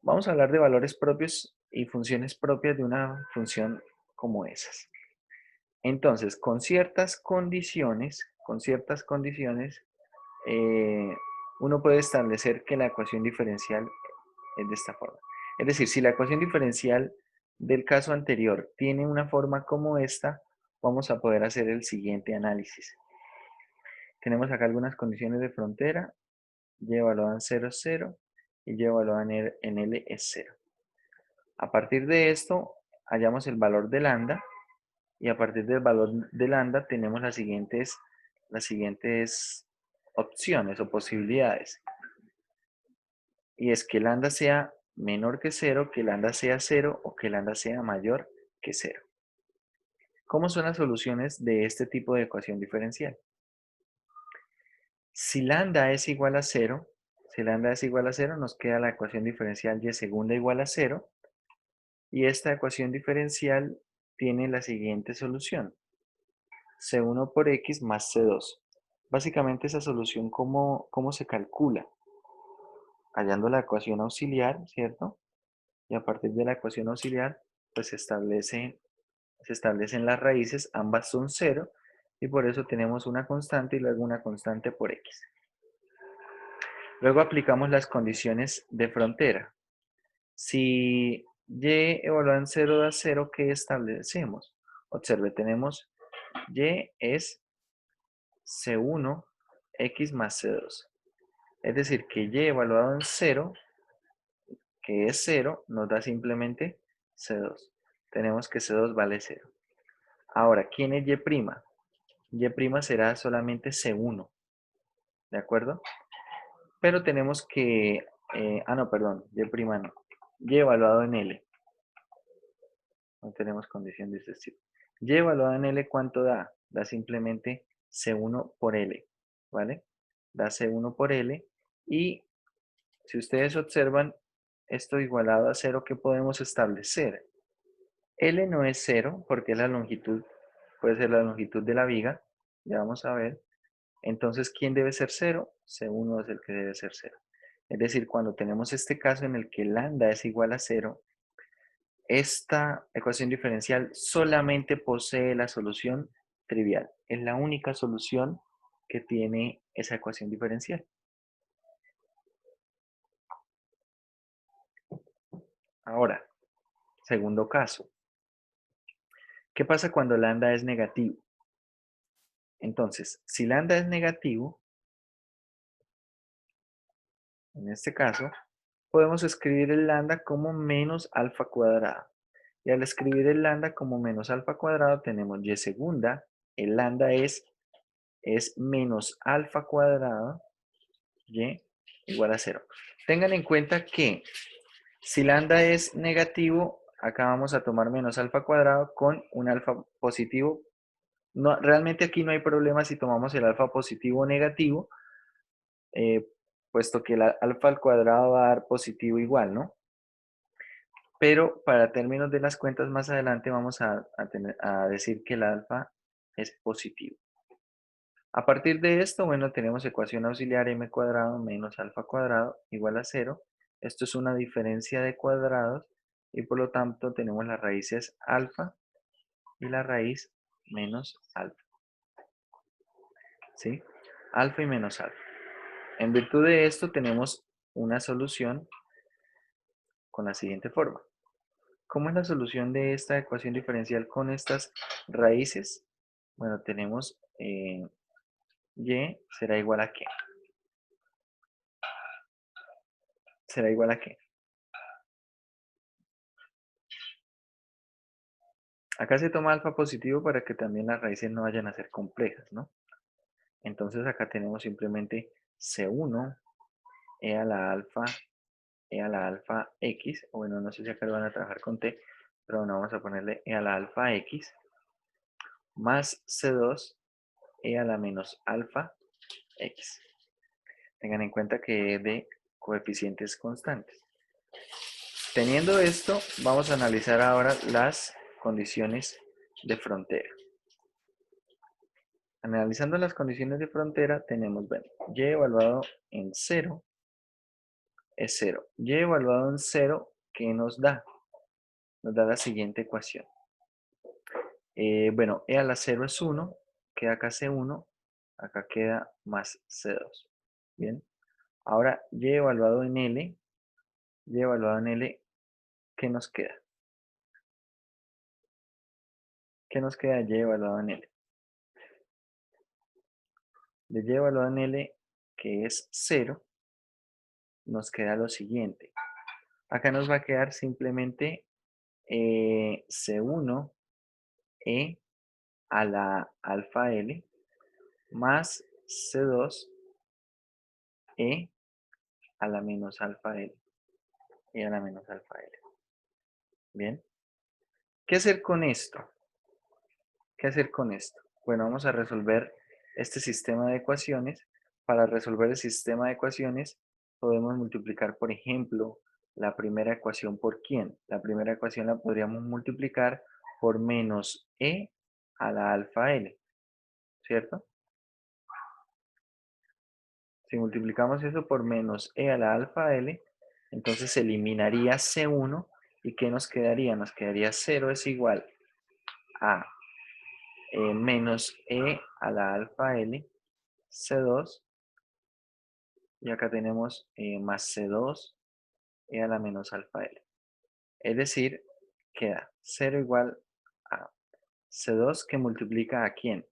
Vamos a hablar de valores propios y funciones propias de una función como esas. Entonces, con ciertas condiciones, uno puede establecer que la ecuación diferencial es de esta forma. Es decir, si la ecuación diferencial del caso anterior tiene una forma como esta, vamos a poder hacer el siguiente análisis. Tenemos acá algunas condiciones de frontera, y evaluada en 0 es 0 y y evaluada en L es 0. A partir de esto, hallamos el valor de lambda y a partir del valor de lambda tenemos las siguientes opciones o posibilidades. Y es que lambda sea menor que 0, que lambda sea 0 o que lambda sea mayor que 0. ¿Cómo son las soluciones de este tipo de ecuación diferencial? Si lambda es igual a 0, nos queda la ecuación diferencial y segunda igual a 0. Y esta ecuación diferencial tiene la siguiente solución. C1 por X más C2. Básicamente esa solución, ¿cómo se calcula? Hallando la ecuación auxiliar, ¿cierto? Y a partir de la ecuación auxiliar, pues se establecen las raíces, ambas son 0, y por eso tenemos una constante y luego una constante por X. Luego aplicamos las condiciones de frontera. Si Y evaluada en 0 da 0, ¿qué establecemos? Observe, tenemos Y es C1 X más C2. Es decir, que Y evaluado en 0, que es 0, nos da simplemente C2. tenemos que C2 vale 0. Ahora, ¿quién es Y'? Y' será solamente C1, ¿de acuerdo? Pero tenemos que, no, perdón, Y' no. Y evaluado en L. No tenemos condición de este estilo. Y evaluado en L, ¿cuánto da? Da simplemente C1 por L, ¿vale? Da C1 por L. Y si ustedes observan, esto igualado a 0, ¿qué podemos establecer? L no es 0 porque es la longitud, puede ser la longitud de la viga. Ya vamos a ver. Entonces, ¿quién debe ser 0? C1 es el que debe ser 0. Es decir, cuando tenemos este caso en el que lambda es igual a 0, esta ecuación diferencial solamente posee la solución trivial. Es la única solución que tiene esa ecuación diferencial. Ahora, segundo caso. ¿Qué pasa cuando lambda es negativo? Entonces, si lambda es negativo, en este caso, podemos escribir el lambda como menos alfa cuadrado. Y al escribir el lambda como menos alfa cuadrado, tenemos y segunda. El lambda es menos alfa cuadrado y igual a 0. Tengan en cuenta que si lambda es negativo, acá vamos a tomar menos alfa cuadrado con un alfa positivo. No, realmente aquí no hay problema si tomamos el alfa positivo o negativo, puesto que el alfa al cuadrado va a dar positivo igual, ¿no? Pero para términos de las cuentas más adelante vamos a decir que el alfa es positivo. A partir de esto, bueno, tenemos ecuación auxiliar m cuadrado menos alfa cuadrado igual a 0. Esto es una diferencia de cuadrados y por lo tanto tenemos las raíces alfa y la raíz menos alfa. ¿Sí? Alfa y menos alfa. En virtud de esto tenemos una solución con la siguiente forma. ¿Cómo es la solución de esta ecuación diferencial con estas raíces? Bueno, tenemos y será igual a ¿qué? ¿Será igual a qué? Acá se toma alfa positivo para que también las raíces no vayan a ser complejas, ¿no? Entonces acá tenemos simplemente C1 e a la alfa x, o bueno, no sé si acá lo van a trabajar con t, pero bueno, vamos a ponerle e a la alfa x más C2 e a la menos alfa x. Tengan en cuenta que es de coeficientes constantes. Teniendo esto, vamos a analizar ahora las condiciones de frontera. Analizando las condiciones de frontera, tenemos, bueno, y evaluado en 0 es 0. Y evaluado en 0, ¿qué nos da? Nos da la siguiente ecuación. Bueno, e a la 0 es 1, queda acá C1, acá queda más C2. Bien. Ahora, y evaluado en L, ¿qué nos queda? ¿Qué nos queda y evaluado en L? De y evaluado en L, que es 0, nos queda lo siguiente. Acá nos va a quedar simplemente C1 e a la alfa L más C2 e a la menos alfa L y a la menos alfa L. Bien. ¿Qué hacer con esto? ¿Qué hacer con esto? Bueno, vamos a resolver este sistema de ecuaciones. Para resolver el sistema de ecuaciones podemos multiplicar, por ejemplo, la primera ecuación por ¿quién? La primera ecuación la podríamos multiplicar por menos e a la alfa L, ¿cierto? Si multiplicamos eso por menos e a la alfa L, entonces se eliminaría C1 y ¿qué nos quedaría? Nos quedaría 0 es igual a menos e a la alfa L C2 y acá tenemos más C2 e a la menos alfa L. Es decir, queda 0 igual a C2 que multiplica a ¿quién?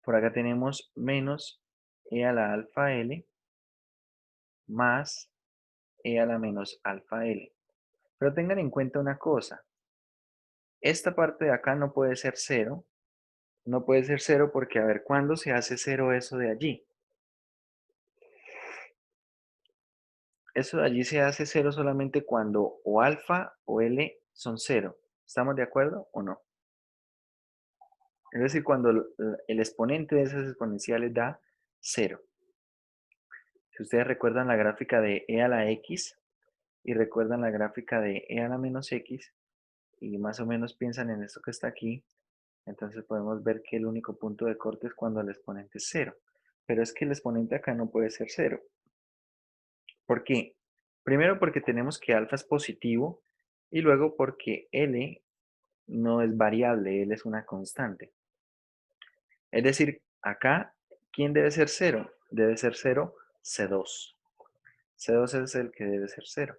Por acá tenemos menos e a la alfa L más e a la menos alfa L. Pero tengan en cuenta una cosa, esta parte de acá no puede ser 0. No puede ser 0 porque, a ver, ¿cuándo se hace 0 eso de allí? Eso de allí se hace 0 solamente cuando o alfa o L son 0. ¿Estamos de acuerdo o no? Es decir, cuando el exponente de esas exponenciales da 0. Si ustedes recuerdan la gráfica de e a la x y recuerdan la gráfica de e a la menos x y más o menos piensan en esto que está aquí, entonces podemos ver que el único punto de corte es cuando el exponente es 0. Pero es que el exponente acá no puede ser 0. ¿Por qué? Primero porque tenemos que alfa es positivo y luego porque L no es variable, L es una constante. Es decir, acá, ¿quién debe ser 0? Debe ser 0 C2. C2 es el que debe ser 0.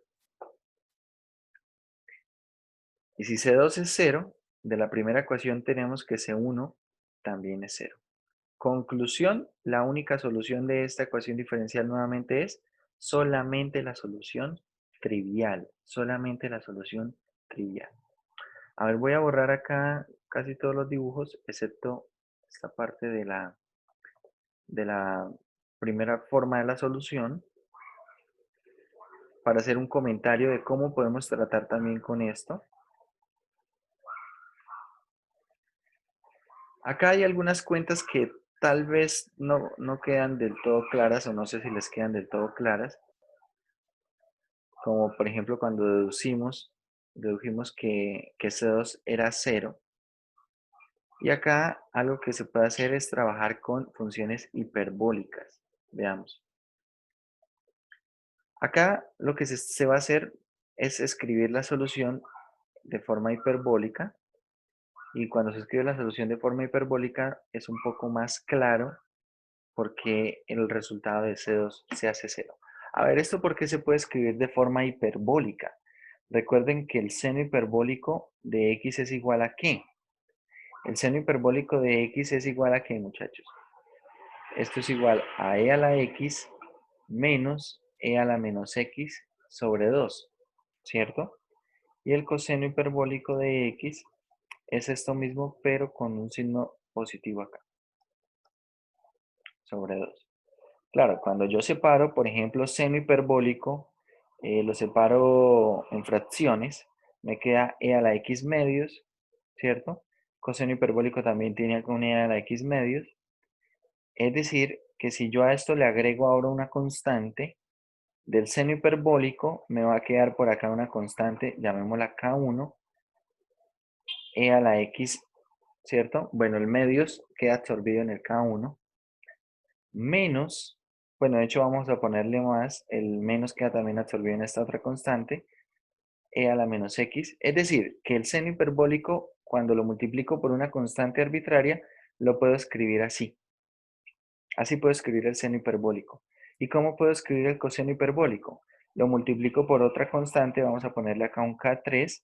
Y si C2 es 0, de la primera ecuación tenemos que C1 también es 0. Conclusión, la única solución de esta ecuación diferencial nuevamente es solamente la solución trivial. Solamente la solución trivial. A ver, voy a borrar acá casi todos los dibujos, excepto esta parte de la primera forma de la solución, para hacer un comentario de cómo podemos tratar también con esto. Acá hay algunas cuentas que tal vez no quedan del todo claras, o no sé si les quedan del todo claras. Como por ejemplo cuando dedujimos que C2 era 0. Y acá algo que se puede hacer es trabajar con funciones hiperbólicas. Veamos. Acá lo que se va a hacer es escribir la solución de forma hiperbólica. Y cuando se escribe la solución de forma hiperbólica es un poco más claro porque el resultado de C2 se hace 0. A ver, ¿esto por qué se puede escribir de forma hiperbólica? Recuerden que el seno hiperbólico de x es igual a ¿qué? El seno hiperbólico de x es igual a ¿qué, muchachos? Esto es igual a e a la x menos e a la menos x sobre 2, ¿cierto? Y el coseno hiperbólico de x es esto mismo, pero con un signo positivo acá, sobre 2. Claro, cuando yo separo, por ejemplo, seno hiperbólico, lo separo en fracciones, me queda e a la x medios, ¿cierto? Coseno hiperbólico también tiene un e a la x medios. Es decir, que si yo a esto le agrego ahora una constante, del seno hiperbólico me va a quedar por acá una constante, llamémosla K1, e a la x, ¿cierto? Bueno, el medios queda absorbido en el K1, menos, bueno, de hecho vamos a ponerle más, el menos queda también absorbido en esta otra constante, e a la menos x, es decir, que el seno hiperbólico, cuando lo multiplico por una constante arbitraria, lo puedo escribir así. Así puedo escribir el seno hiperbólico. ¿Y cómo puedo escribir el coseno hiperbólico? Lo multiplico por otra constante, vamos a ponerle acá un K3,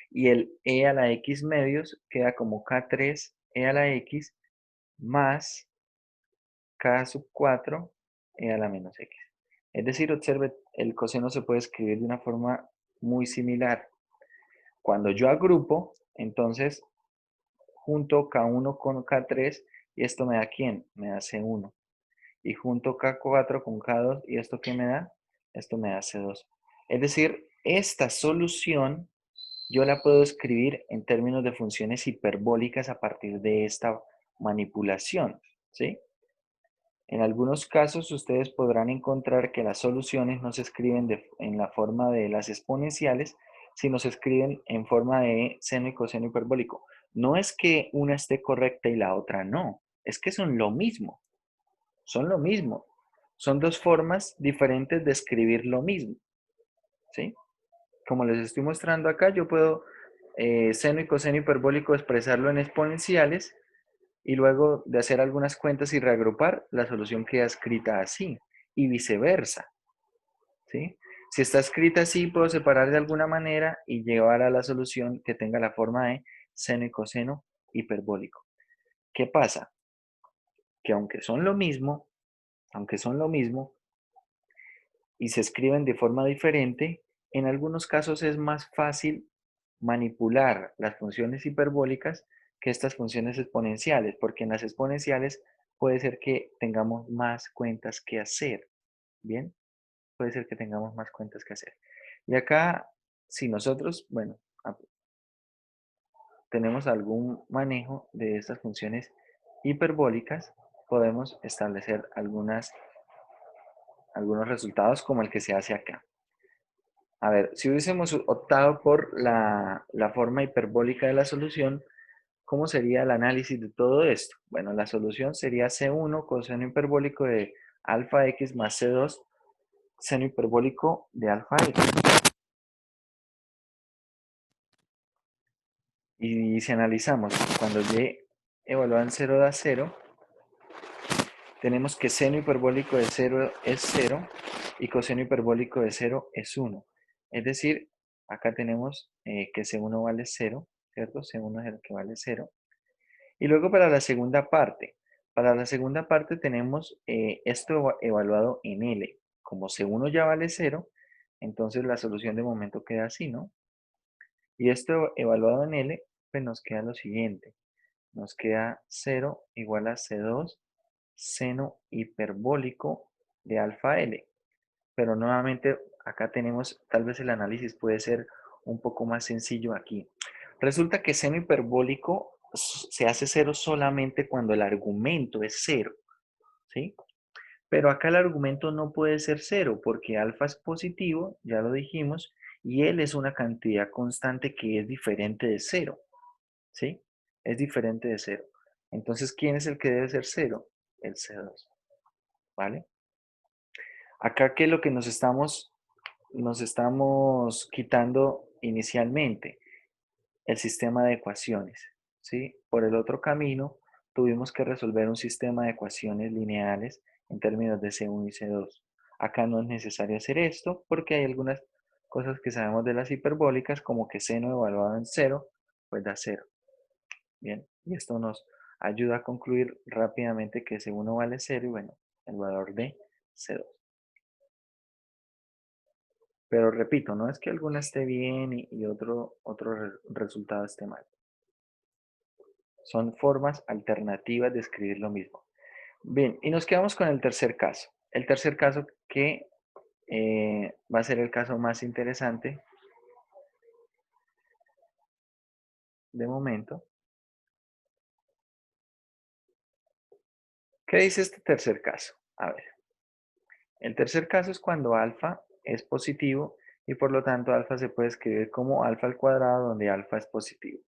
y el e a la x medios queda como K3 e a la x más K sub 4 e a la menos x. Es decir, observe, el coseno se puede escribir de una forma muy similar. Cuando yo agrupo, entonces junto K1 con K3 y esto me da ¿quién? Me da C1. Y junto K4 con K2 y esto ¿qué me da? Esto me da C2. Es decir, esta solución yo la puedo escribir en términos de funciones hiperbólicas a partir de esta manipulación, ¿sí? En algunos casos ustedes podrán encontrar que las soluciones no se escriben en la forma de las exponenciales, sino se escriben en forma de seno y coseno hiperbólico. No es que una esté correcta y la otra no, es que son lo mismo, son lo mismo. Son dos formas diferentes de escribir lo mismo, ¿sí? Como les estoy mostrando acá, yo puedo seno y coseno hiperbólico expresarlo en exponenciales y luego de hacer algunas cuentas y reagrupar, la solución queda escrita así y viceversa, ¿sí? Si está escrita así, puedo separar de alguna manera y llevar a la solución que tenga la forma de seno y coseno hiperbólico. ¿Qué pasa? Que aunque son lo mismo y se escriben de forma diferente, en algunos casos es más fácil manipular las funciones hiperbólicas que estas funciones exponenciales, porque en las exponenciales puede ser que tengamos más cuentas que hacer, ¿bien? Puede ser que tengamos más cuentas que hacer. Y acá, si nosotros, bueno, tenemos algún manejo de estas funciones hiperbólicas, podemos establecer algunos resultados como el que se hace acá. A ver, si hubiésemos optado por la forma hiperbólica de la solución, ¿cómo sería el análisis de todo esto? Bueno, la solución sería C1 coseno hiperbólico de alfa x más C2 seno hiperbólico de alfa x. Y si analizamos, cuando y evaluado en 0 da 0, tenemos que seno hiperbólico de 0 es 0 y coseno hiperbólico de 0 es 1. Es decir, acá tenemos que C1 vale 0, ¿cierto? C1 es el que vale 0. Y luego para la segunda parte. Para la segunda parte tenemos esto evaluado en L. Como C1 ya vale 0, entonces la solución de momento queda así, ¿no? Y esto evaluado en L, pues nos queda lo siguiente. Nos queda 0 igual a C2 seno hiperbólico de alfa L. Pero nuevamente acá tenemos, tal vez el análisis puede ser un poco más sencillo aquí. Resulta que seno hiperbólico se hace 0 solamente cuando el argumento es 0, ¿sí? Pero acá el argumento no puede ser 0 porque alfa es positivo, ya lo dijimos, y L es una cantidad constante que es diferente de 0, ¿sí? Es diferente de 0. Entonces, ¿quién es el que debe ser 0? El C2, ¿vale? Acá, ¿qué es lo que nos estamos quitando inicialmente? El sistema de ecuaciones, ¿sí? Por el otro camino, tuvimos que resolver un sistema de ecuaciones lineales en términos de C1 y C2. Acá no es necesario hacer esto porque hay algunas cosas que sabemos de las hiperbólicas, como que seno evaluado en 0, pues da 0. Bien, y esto nos ayuda a concluir rápidamente que C1 vale 0 y bueno, el valor de C2. Pero repito, no es que alguna esté bien y otro resultado esté mal. Son formas alternativas de escribir lo mismo. Bien, y nos quedamos con el tercer caso. El tercer caso que va a ser el caso más interesante de momento. ¿Qué dice este tercer caso? A ver, el tercer caso es cuando alfa es positivo y por lo tanto alfa se puede escribir como alfa al cuadrado donde alfa es positivo.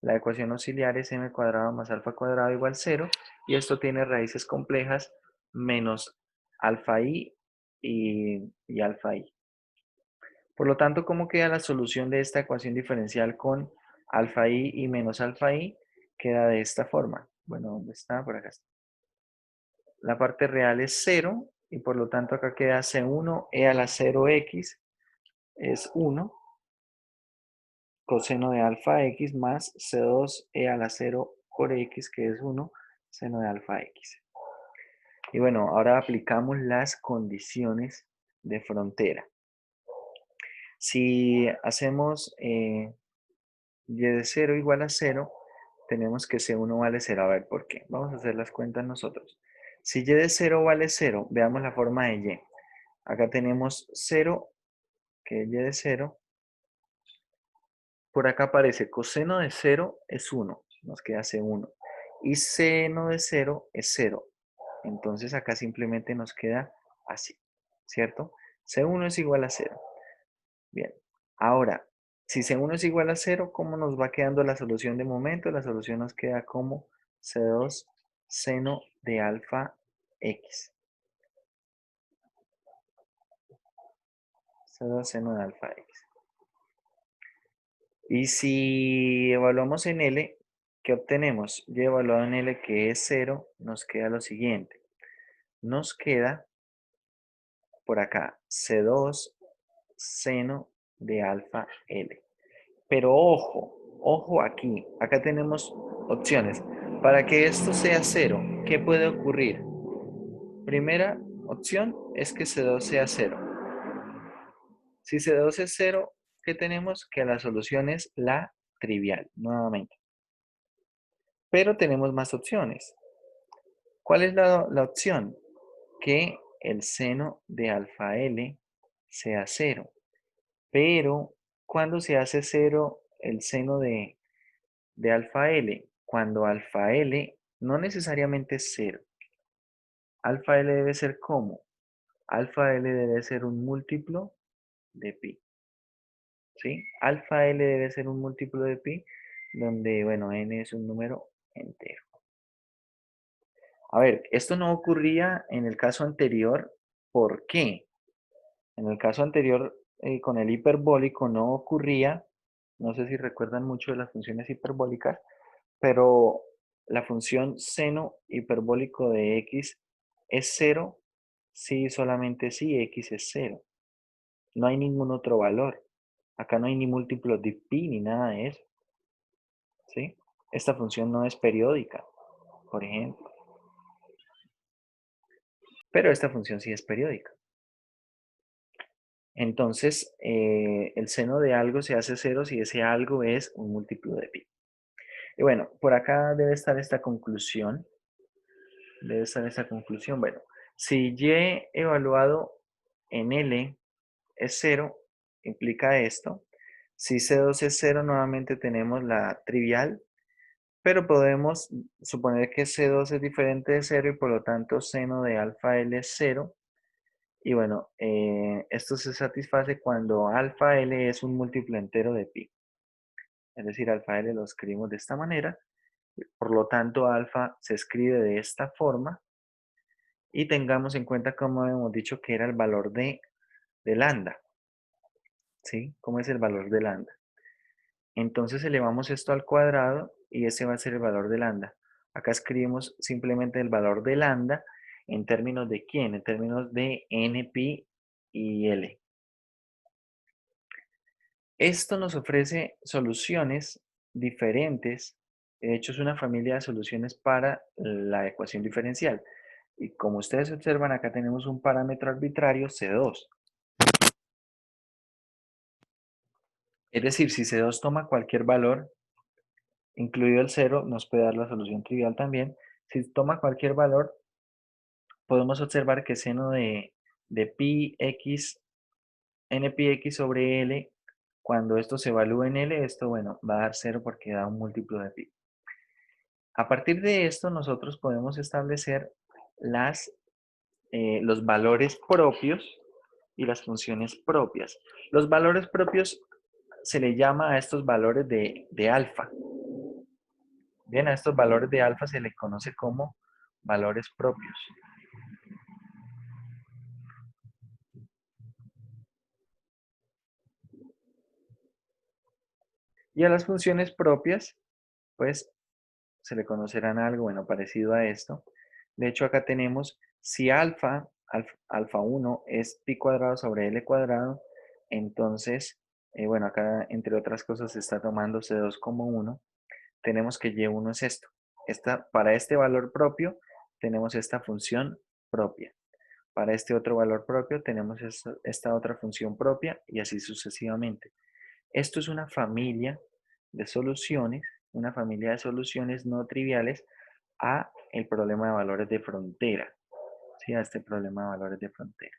La ecuación auxiliar es m cuadrado más alfa cuadrado igual 0 y esto tiene raíces complejas menos alfa i y alfa i. Por lo tanto, ¿cómo queda la solución de esta ecuación diferencial con alfa i y menos alfa i? Queda de esta forma. Bueno, ¿dónde está? Por acá está. La parte real es 0 y por lo tanto acá queda C1 e a la 0x es 1 coseno de alfa x más C2 e a la 0 por x que es 1 seno de alfa x. Y bueno, ahora aplicamos las condiciones de frontera. Si hacemos y de 0 igual a 0, tenemos que C1 vale 0. A ver, ¿por qué? Vamos a hacer las cuentas nosotros. Si y de 0 vale 0, veamos la forma de y. Acá tenemos 0, que es y de 0. Por acá aparece coseno de 0 es 1, nos queda C1. Y seno de 0 es 0. Entonces acá simplemente nos queda así, ¿cierto? C1 es igual a 0. Bien, ahora, si C1 es igual a 0, ¿cómo nos va quedando la solución de momento? La solución nos queda como C2 seno de alfa x. C2 seno de alfa x. Y si evaluamos en L, ¿qué obtenemos? Y evaluado en L que es 0, nos queda lo siguiente. Nos queda por acá C2 seno de alfa L. Pero ojo, ojo aquí. Acá tenemos opciones. Para que esto sea 0, ¿qué puede ocurrir? Primera opción es que C2 sea 0. Si C2 es 0, que tenemos que la solución es la trivial, nuevamente. Pero tenemos más opciones. ¿Cuál es la opción? Que el seno de alfa L sea 0. Pero, ¿cuándo se hace 0 el seno de alfa L? Cuando alfa L no necesariamente es 0. Alfa L debe ser ¿cómo? Alfa L debe ser un múltiplo de pi. ¿Sí? Alfa L debe ser un múltiplo de pi, donde, bueno, n es un número entero. A ver, esto no ocurría en el caso anterior. ¿Por qué? En el caso anterior, con el hiperbólico no ocurría. No sé si recuerdan mucho de las funciones hiperbólicas, pero la función seno hiperbólico de x es 0 si solamente si x es 0. No hay ningún otro valor. Acá no hay ni múltiplos de pi ni nada de eso. ¿Sí? Esta función no es periódica, por ejemplo. Pero esta función sí es periódica. Entonces, el seno de algo se hace 0 si ese algo es un múltiplo de pi. Y bueno, por acá debe estar esta conclusión. Debe estar esta conclusión. Bueno, si y evaluado en L es 0, implica esto. Si C2 es 0, nuevamente tenemos la trivial, pero podemos suponer que C2 es diferente de 0 y por lo tanto seno de alfa L es 0. Y bueno, esto se satisface cuando alfa L es un múltiplo entero de pi. Es decir, alfa L lo escribimos de esta manera. Por lo tanto, alfa se escribe de esta forma. Y tengamos en cuenta, como hemos dicho, que era el valor de lambda. ¿Sí? ¿Cómo es el valor de lambda? Entonces elevamos esto al cuadrado y ese va a ser el valor de lambda. Acá escribimos simplemente el valor de lambda en términos de ¿quién? En términos de n, pi y l. Esto nos ofrece soluciones diferentes. De hecho, es una familia de soluciones para la ecuación diferencial. Y como ustedes observan, acá tenemos un parámetro arbitrario, C2. Es decir, si C2 toma cualquier valor, incluido el 0, nos puede dar la solución trivial también. Si toma cualquier valor, podemos observar que seno de pi x, n pi x sobre l, cuando esto se evalúa en l, esto, bueno, va a dar 0 porque da un múltiplo de pi. A partir de esto, nosotros podemos establecer los valores propios y las funciones propias. Los valores propios se le llama a estos valores de alfa. Bien, a estos valores de alfa se le conoce como valores propios. Y a las funciones propias, pues se le conocerán algo, bueno, parecido a esto. De hecho, acá tenemos si alfa 1 es pi cuadrado sobre l cuadrado, entonces, bueno, acá entre otras cosas se está tomando C2 como 1. Tenemos que y1 es esto. Para este valor propio tenemos esta función propia. Para este otro valor propio tenemos esta otra función propia y así sucesivamente. Esto es una familia de soluciones no triviales a el problema de valores de frontera. ¿Sí? A este problema de valores de frontera.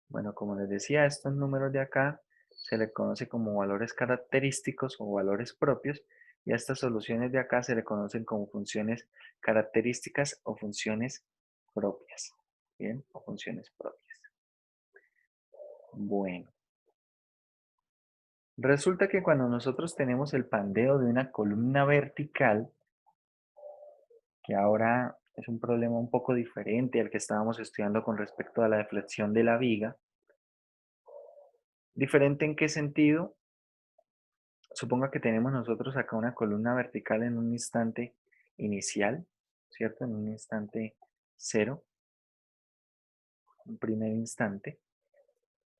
Bueno, como les decía, estos números de acá se le conoce como valores característicos o valores propios y a estas soluciones de acá se le conocen como funciones características o funciones propias. Bien, o funciones propias. Bueno. Resulta que cuando nosotros tenemos el pandeo de una columna vertical, que ahora es un problema un poco diferente al que estábamos estudiando con respecto a la deflexión de la viga, ¿diferente en qué sentido? Suponga que tenemos nosotros acá una columna vertical en un instante inicial, ¿cierto? En un instante cero, un primer instante.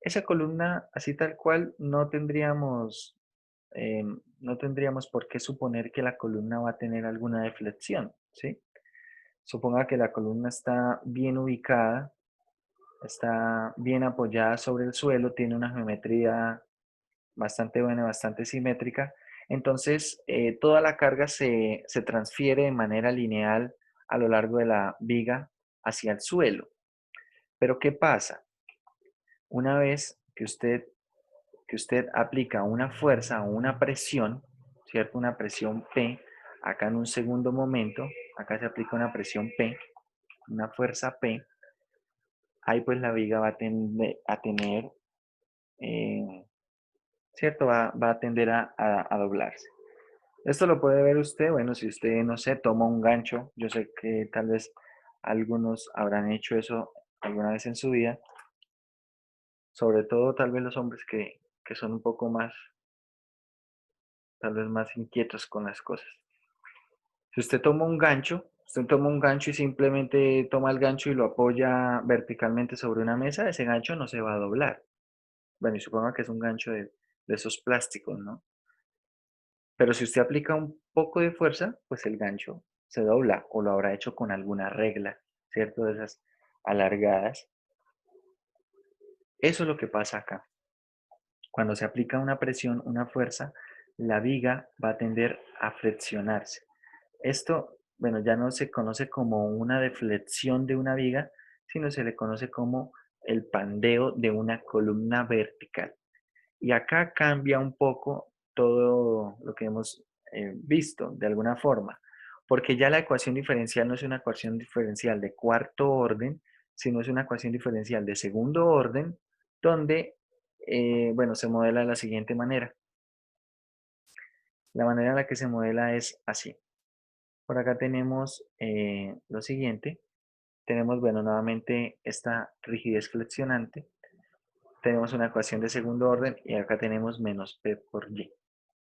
Esa columna, así tal cual, no tendríamos por qué suponer que la columna va a tener alguna deflexión, ¿sí? Suponga que la columna está bien ubicada está bien apoyada sobre el suelo, tiene una geometría bastante buena, bastante simétrica. Entonces, toda la carga se transfiere de manera lineal a lo largo de la viga hacia el suelo. Pero ¿qué pasa? Una vez que usted aplica una fuerza o una presión, ¿cierto? Una presión P, acá en un segundo momento, acá se aplica una presión P, una fuerza P, ahí pues la viga va a tener, ¿cierto? Va a tender a doblarse. Esto lo puede ver usted, bueno, si usted, no sé, toma un gancho, yo sé que tal vez algunos habrán hecho eso alguna vez en su vida, sobre todo tal vez los hombres que son un poco más, tal vez más inquietos con las cosas. Si usted toma un gancho y simplemente toma el gancho y lo apoya verticalmente sobre una mesa, ese gancho no se va a doblar. Bueno, y suponga que es un gancho de esos plásticos, ¿no? Pero si usted aplica un poco de fuerza, pues el gancho se dobla o lo habrá hecho con alguna regla, ¿cierto? De esas alargadas. Eso es lo que pasa acá. Cuando se aplica una presión, una fuerza, la viga va a tender a flexionarse. Esto, bueno, ya no se conoce como una deflexión de una viga, sino se le conoce como el pandeo de una columna vertical. Y acá cambia un poco todo lo que hemos visto de alguna forma, porque ya la ecuación diferencial no es una ecuación diferencial de cuarto orden, sino es una ecuación diferencial de segundo orden, donde, bueno, se modela de la siguiente manera. La manera en la que se modela es así. Por acá tenemos lo siguiente. Tenemos, bueno, nuevamente esta rigidez flexionante. Tenemos una ecuación de segundo orden y acá tenemos menos P por Y.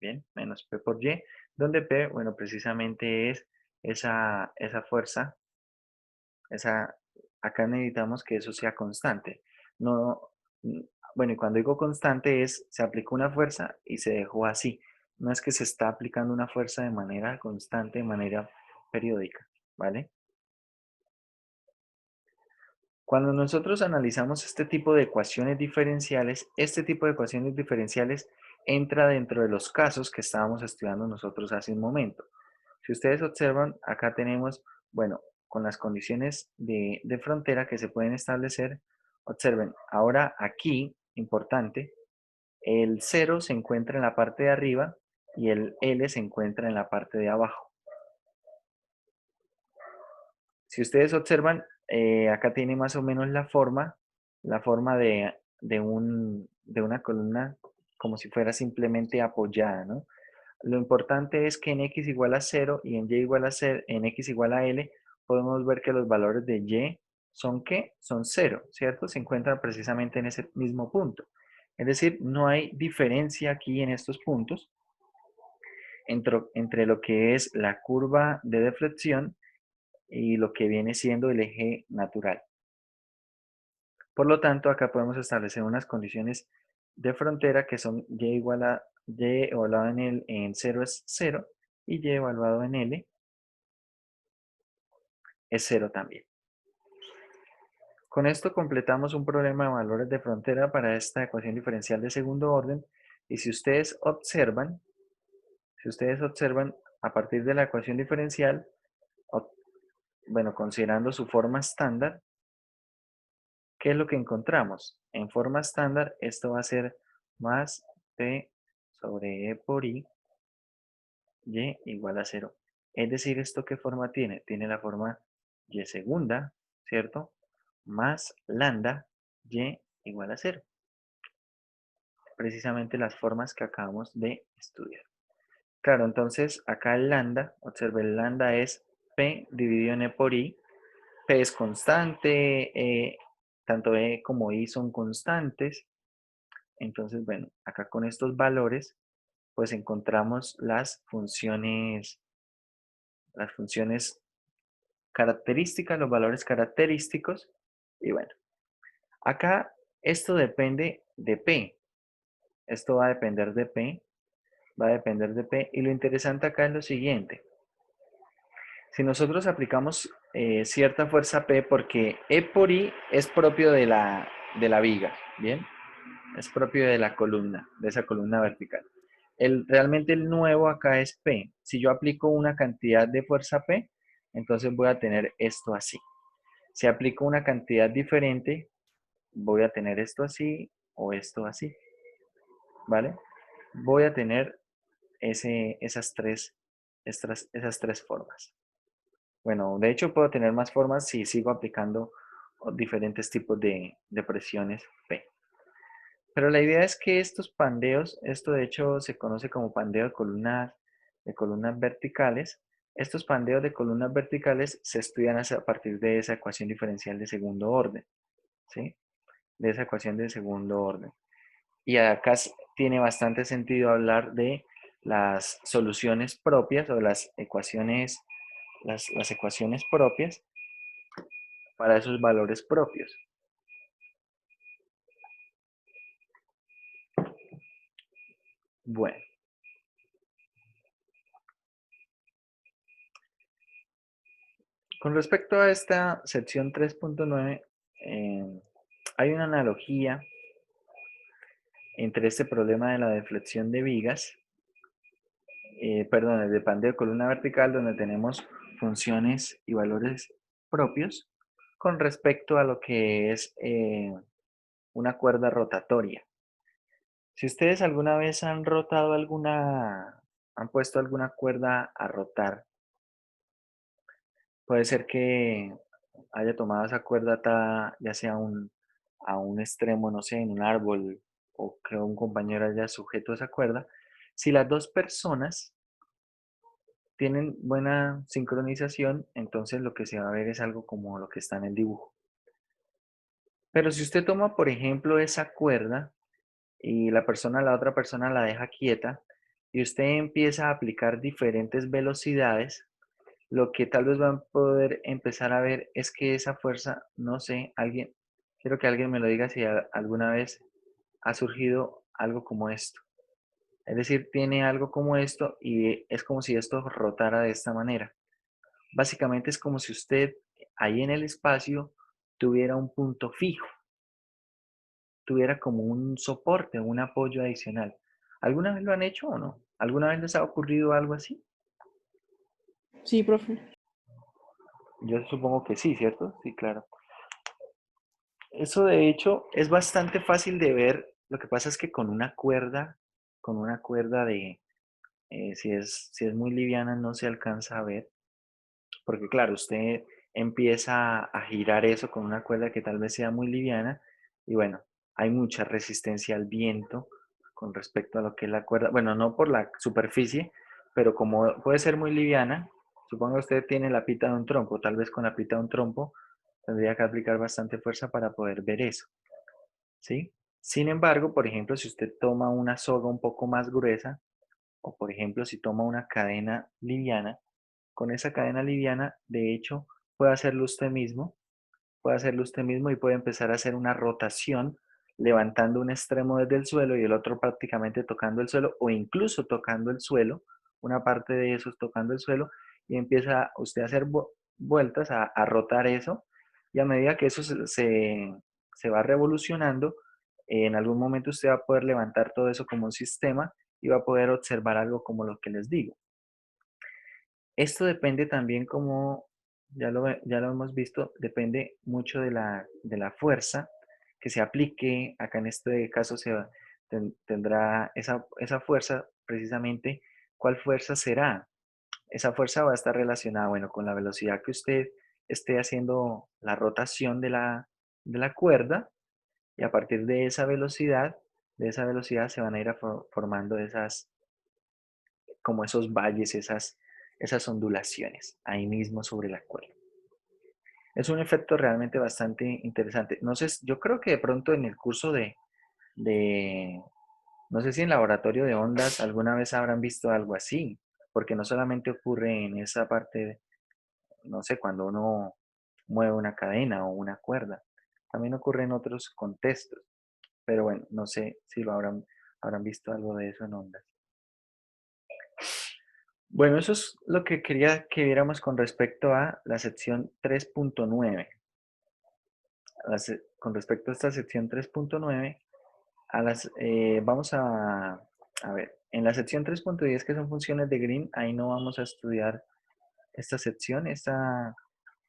Bien, menos P por Y, donde P, bueno, precisamente es esa fuerza, acá necesitamos que eso sea constante. No, bueno, y cuando digo constante es, se aplicó una fuerza y se dejó así. No es que se está aplicando una fuerza de manera constante, de manera periódica, ¿vale? Cuando nosotros analizamos este tipo de ecuaciones diferenciales, este tipo de ecuaciones diferenciales entra dentro de los casos que estábamos estudiando nosotros hace un momento. Si ustedes observan, acá tenemos, bueno, con las condiciones de frontera que se pueden establecer, observen, ahora aquí, importante, el 0 se encuentra en la parte de arriba y el L se encuentra en la parte de abajo. Si ustedes observan, acá tiene más o menos la forma de una columna como si fuera simplemente apoyada, ¿no? Lo importante es que en x igual a 0 y en y igual a 0, en x igual a l, podemos ver que los valores de y son ¿qué? Son 0, ¿cierto? Se encuentran precisamente en ese mismo punto. Es decir, no hay diferencia aquí en estos puntos entre lo que es la curva de deflexión y lo que viene siendo el eje natural. Por lo tanto, acá podemos establecer unas condiciones de frontera que son y igual a y evaluado en 0 es 0 y y evaluado en L es 0 también. Con esto completamos un problema de valores de frontera para esta ecuación diferencial de segundo orden y si ustedes observan a partir de la ecuación diferencial, bueno, considerando su forma estándar, ¿qué es lo que encontramos? En forma estándar, esto va a ser más P sobre E por I, Y igual a 0. Es decir, ¿esto qué forma tiene? Tiene la forma Y segunda, ¿cierto? Más lambda Y igual a 0. Precisamente las formas que acabamos de estudiar. Claro, entonces acá el lambda, observe, el lambda es P dividido en E por I. P es constante, tanto E como I son constantes. Entonces, bueno, acá con estos valores, pues encontramos las funciones características, los valores característicos. Y bueno, acá esto depende de P. Esto va a depender de P, va a depender de P. Y lo interesante acá es lo siguiente. Si nosotros aplicamos cierta fuerza P porque E por I es propio de la viga, ¿bien? Es propio de la columna, de esa columna vertical. Realmente el nuevo acá es P. Si yo aplico una cantidad de fuerza P, entonces voy a tener esto así. Si aplico una cantidad diferente, voy a tener esto así o esto así, ¿vale? Voy a tener esas tres formas. Bueno, de hecho puedo tener más formas si sigo aplicando diferentes tipos de presiones P. Pero la idea es que estos pandeos, esto de hecho se conoce como pandeo de columnas verticales. Estos pandeos de columnas verticales se estudian a partir de esa ecuación diferencial de segundo orden, ¿sí? De esa ecuación de segundo orden. Y acá tiene bastante sentido hablar de las soluciones propias o las ecuaciones propias para esos valores propios. Bueno, con respecto a esta sección 3.9, hay una analogía entre este problema de la deflexión de vigas, perdón, el de pandeo de columna vertical, donde tenemos funciones y valores propios, con respecto a lo que es una cuerda rotatoria. Si ustedes alguna vez han rotado han puesto alguna cuerda a rotar, puede ser que haya tomado esa cuerda atada ya sea a un extremo, no sé, en un árbol, o que un compañero haya sujeto esa cuerda. Si las dos personas tienen buena sincronización, entonces lo que se va a ver es algo como lo que está en el dibujo. Pero si usted toma, por ejemplo, esa cuerda y la otra persona la deja quieta y usted empieza a aplicar diferentes velocidades, lo que tal vez van a poder empezar a ver es que esa fuerza, no sé, quiero que alguien me lo diga si alguna vez ha surgido algo como esto. Es decir, tiene algo como esto y es como si esto rotara de esta manera. Básicamente es como si usted ahí en el espacio tuviera un punto fijo, tuviera como un soporte, un apoyo adicional. ¿Alguna vez lo han hecho o no? ¿Alguna vez les ha ocurrido algo así? Sí, profe. Yo supongo que sí, ¿cierto? Sí, claro. Eso de hecho es bastante fácil de ver. Lo que pasa es que con una cuerda si es muy liviana no se alcanza a ver. Porque claro, usted empieza a girar eso con una cuerda que tal vez sea muy liviana y bueno, hay mucha resistencia al viento con respecto a lo que es la cuerda. Bueno, no por la superficie, pero como puede ser muy liviana, suponga usted tiene la pita de un trompo, tal vez con la pita de un trompo tendría que aplicar bastante fuerza para poder ver eso, ¿sí? Sin embargo, por ejemplo, si usted toma una soga un poco más gruesa, o por ejemplo, si toma una cadena liviana, con esa cadena liviana, de hecho, puede hacerlo usted mismo y puede empezar a hacer una rotación levantando un extremo desde el suelo y el otro prácticamente tocando el suelo o incluso tocando el suelo, una parte de eso tocando el suelo y empieza usted a hacer vueltas, a rotar eso y a medida que eso se va revolucionando, en algún momento usted va a poder levantar todo eso como un sistema y va a poder observar algo como lo que les digo. Esto depende también, como ya lo hemos visto, depende mucho de la fuerza que se aplique. Acá en este caso tendrá esa fuerza, precisamente, ¿cuál fuerza será? Esa fuerza va a estar relacionada, bueno, con la velocidad que usted esté haciendo la rotación de la cuerda y a partir de esa velocidad se van a ir formando como esos valles, esas ondulaciones ahí mismo sobre la cuerda. Es un efecto realmente bastante interesante. No sé, yo creo que de pronto en el curso de, no sé si en laboratorio de ondas alguna vez habrán visto algo así, porque no solamente ocurre en esa parte, no sé, cuando uno mueve una cadena o una cuerda, también ocurre en otros contextos, pero bueno, no sé si habrán visto algo de eso en ondas. Bueno, eso es lo que quería que viéramos con respecto a la sección 3.9. Con respecto a esta sección 3.9, vamos a ver, en la sección 3.10 que son funciones de Green, ahí no vamos a estudiar esta sección,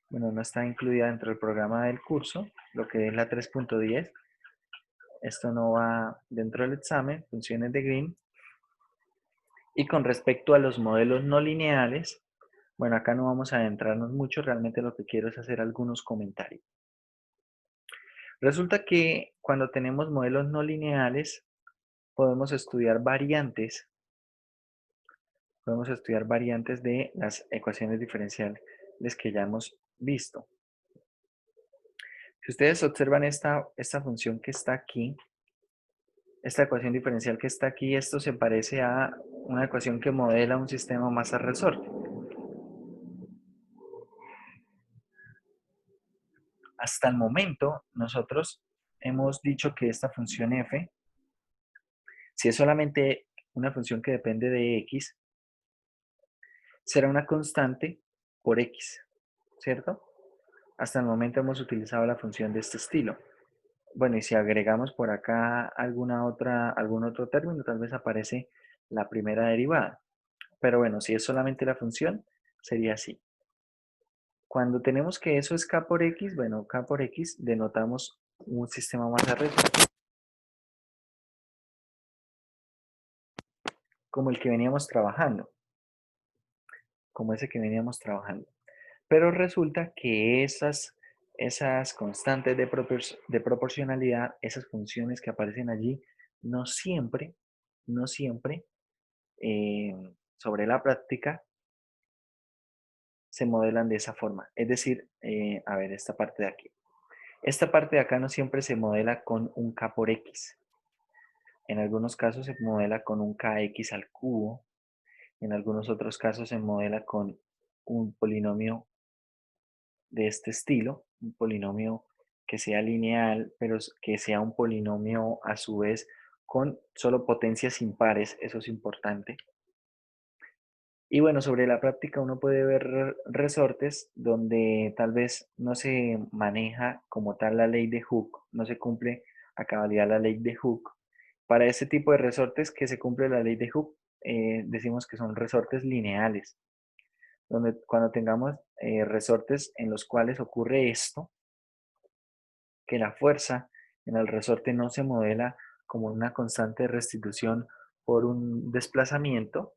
bueno, no está incluida dentro del programa del curso, lo que es la 3.10. Esto no va dentro del examen, funciones de Green. Y con respecto a los modelos no lineales, bueno, acá no vamos a adentrarnos mucho, realmente lo que quiero es hacer algunos comentarios. Resulta que cuando tenemos modelos no lineales, podemos estudiar variantes de las ecuaciones diferenciales que ya hemos visto. Si ustedes observan esta función que está aquí, esta ecuación diferencial que está aquí, esto se parece a una ecuación que modela un sistema masa-resorte. Hasta el momento, nosotros hemos dicho que esta función f, si es solamente una función que depende de x, será una constante por x, ¿cierto? Hasta el momento hemos utilizado la función de este estilo. Bueno, y si agregamos por acá algún otro término, tal vez aparece la primera derivada. Pero bueno, si es solamente la función, sería así. Cuando tenemos que eso es k por x, bueno, k por x denotamos un sistema masa-resorte como el que veníamos trabajando, como ese que veníamos trabajando. Pero resulta que esas constantes de proporcionalidad, esas funciones que aparecen allí, no siempre, eh, sobre la práctica, se modelan de esa forma. Es decir, a ver, esta parte de aquí. Esta parte de acá no siempre se modela con un k por x. En algunos casos se modela con un kx al cubo. En algunos otros casos se modela con un polinomio de este estilo, un polinomio que sea lineal, pero que sea un polinomio a su vez con solo potencias impares, eso es importante. Y bueno, sobre la práctica uno puede ver resortes donde tal vez no se maneja como tal la ley de Hooke, no se cumple a cabalidad la ley de Hooke. Para ese tipo de resortes que se cumple la ley de Hooke, decimos que son resortes lineales, donde cuando tengamos resortes en los cuales ocurre esto, que la fuerza en el resorte no se modela como una constante de restitución por un desplazamiento,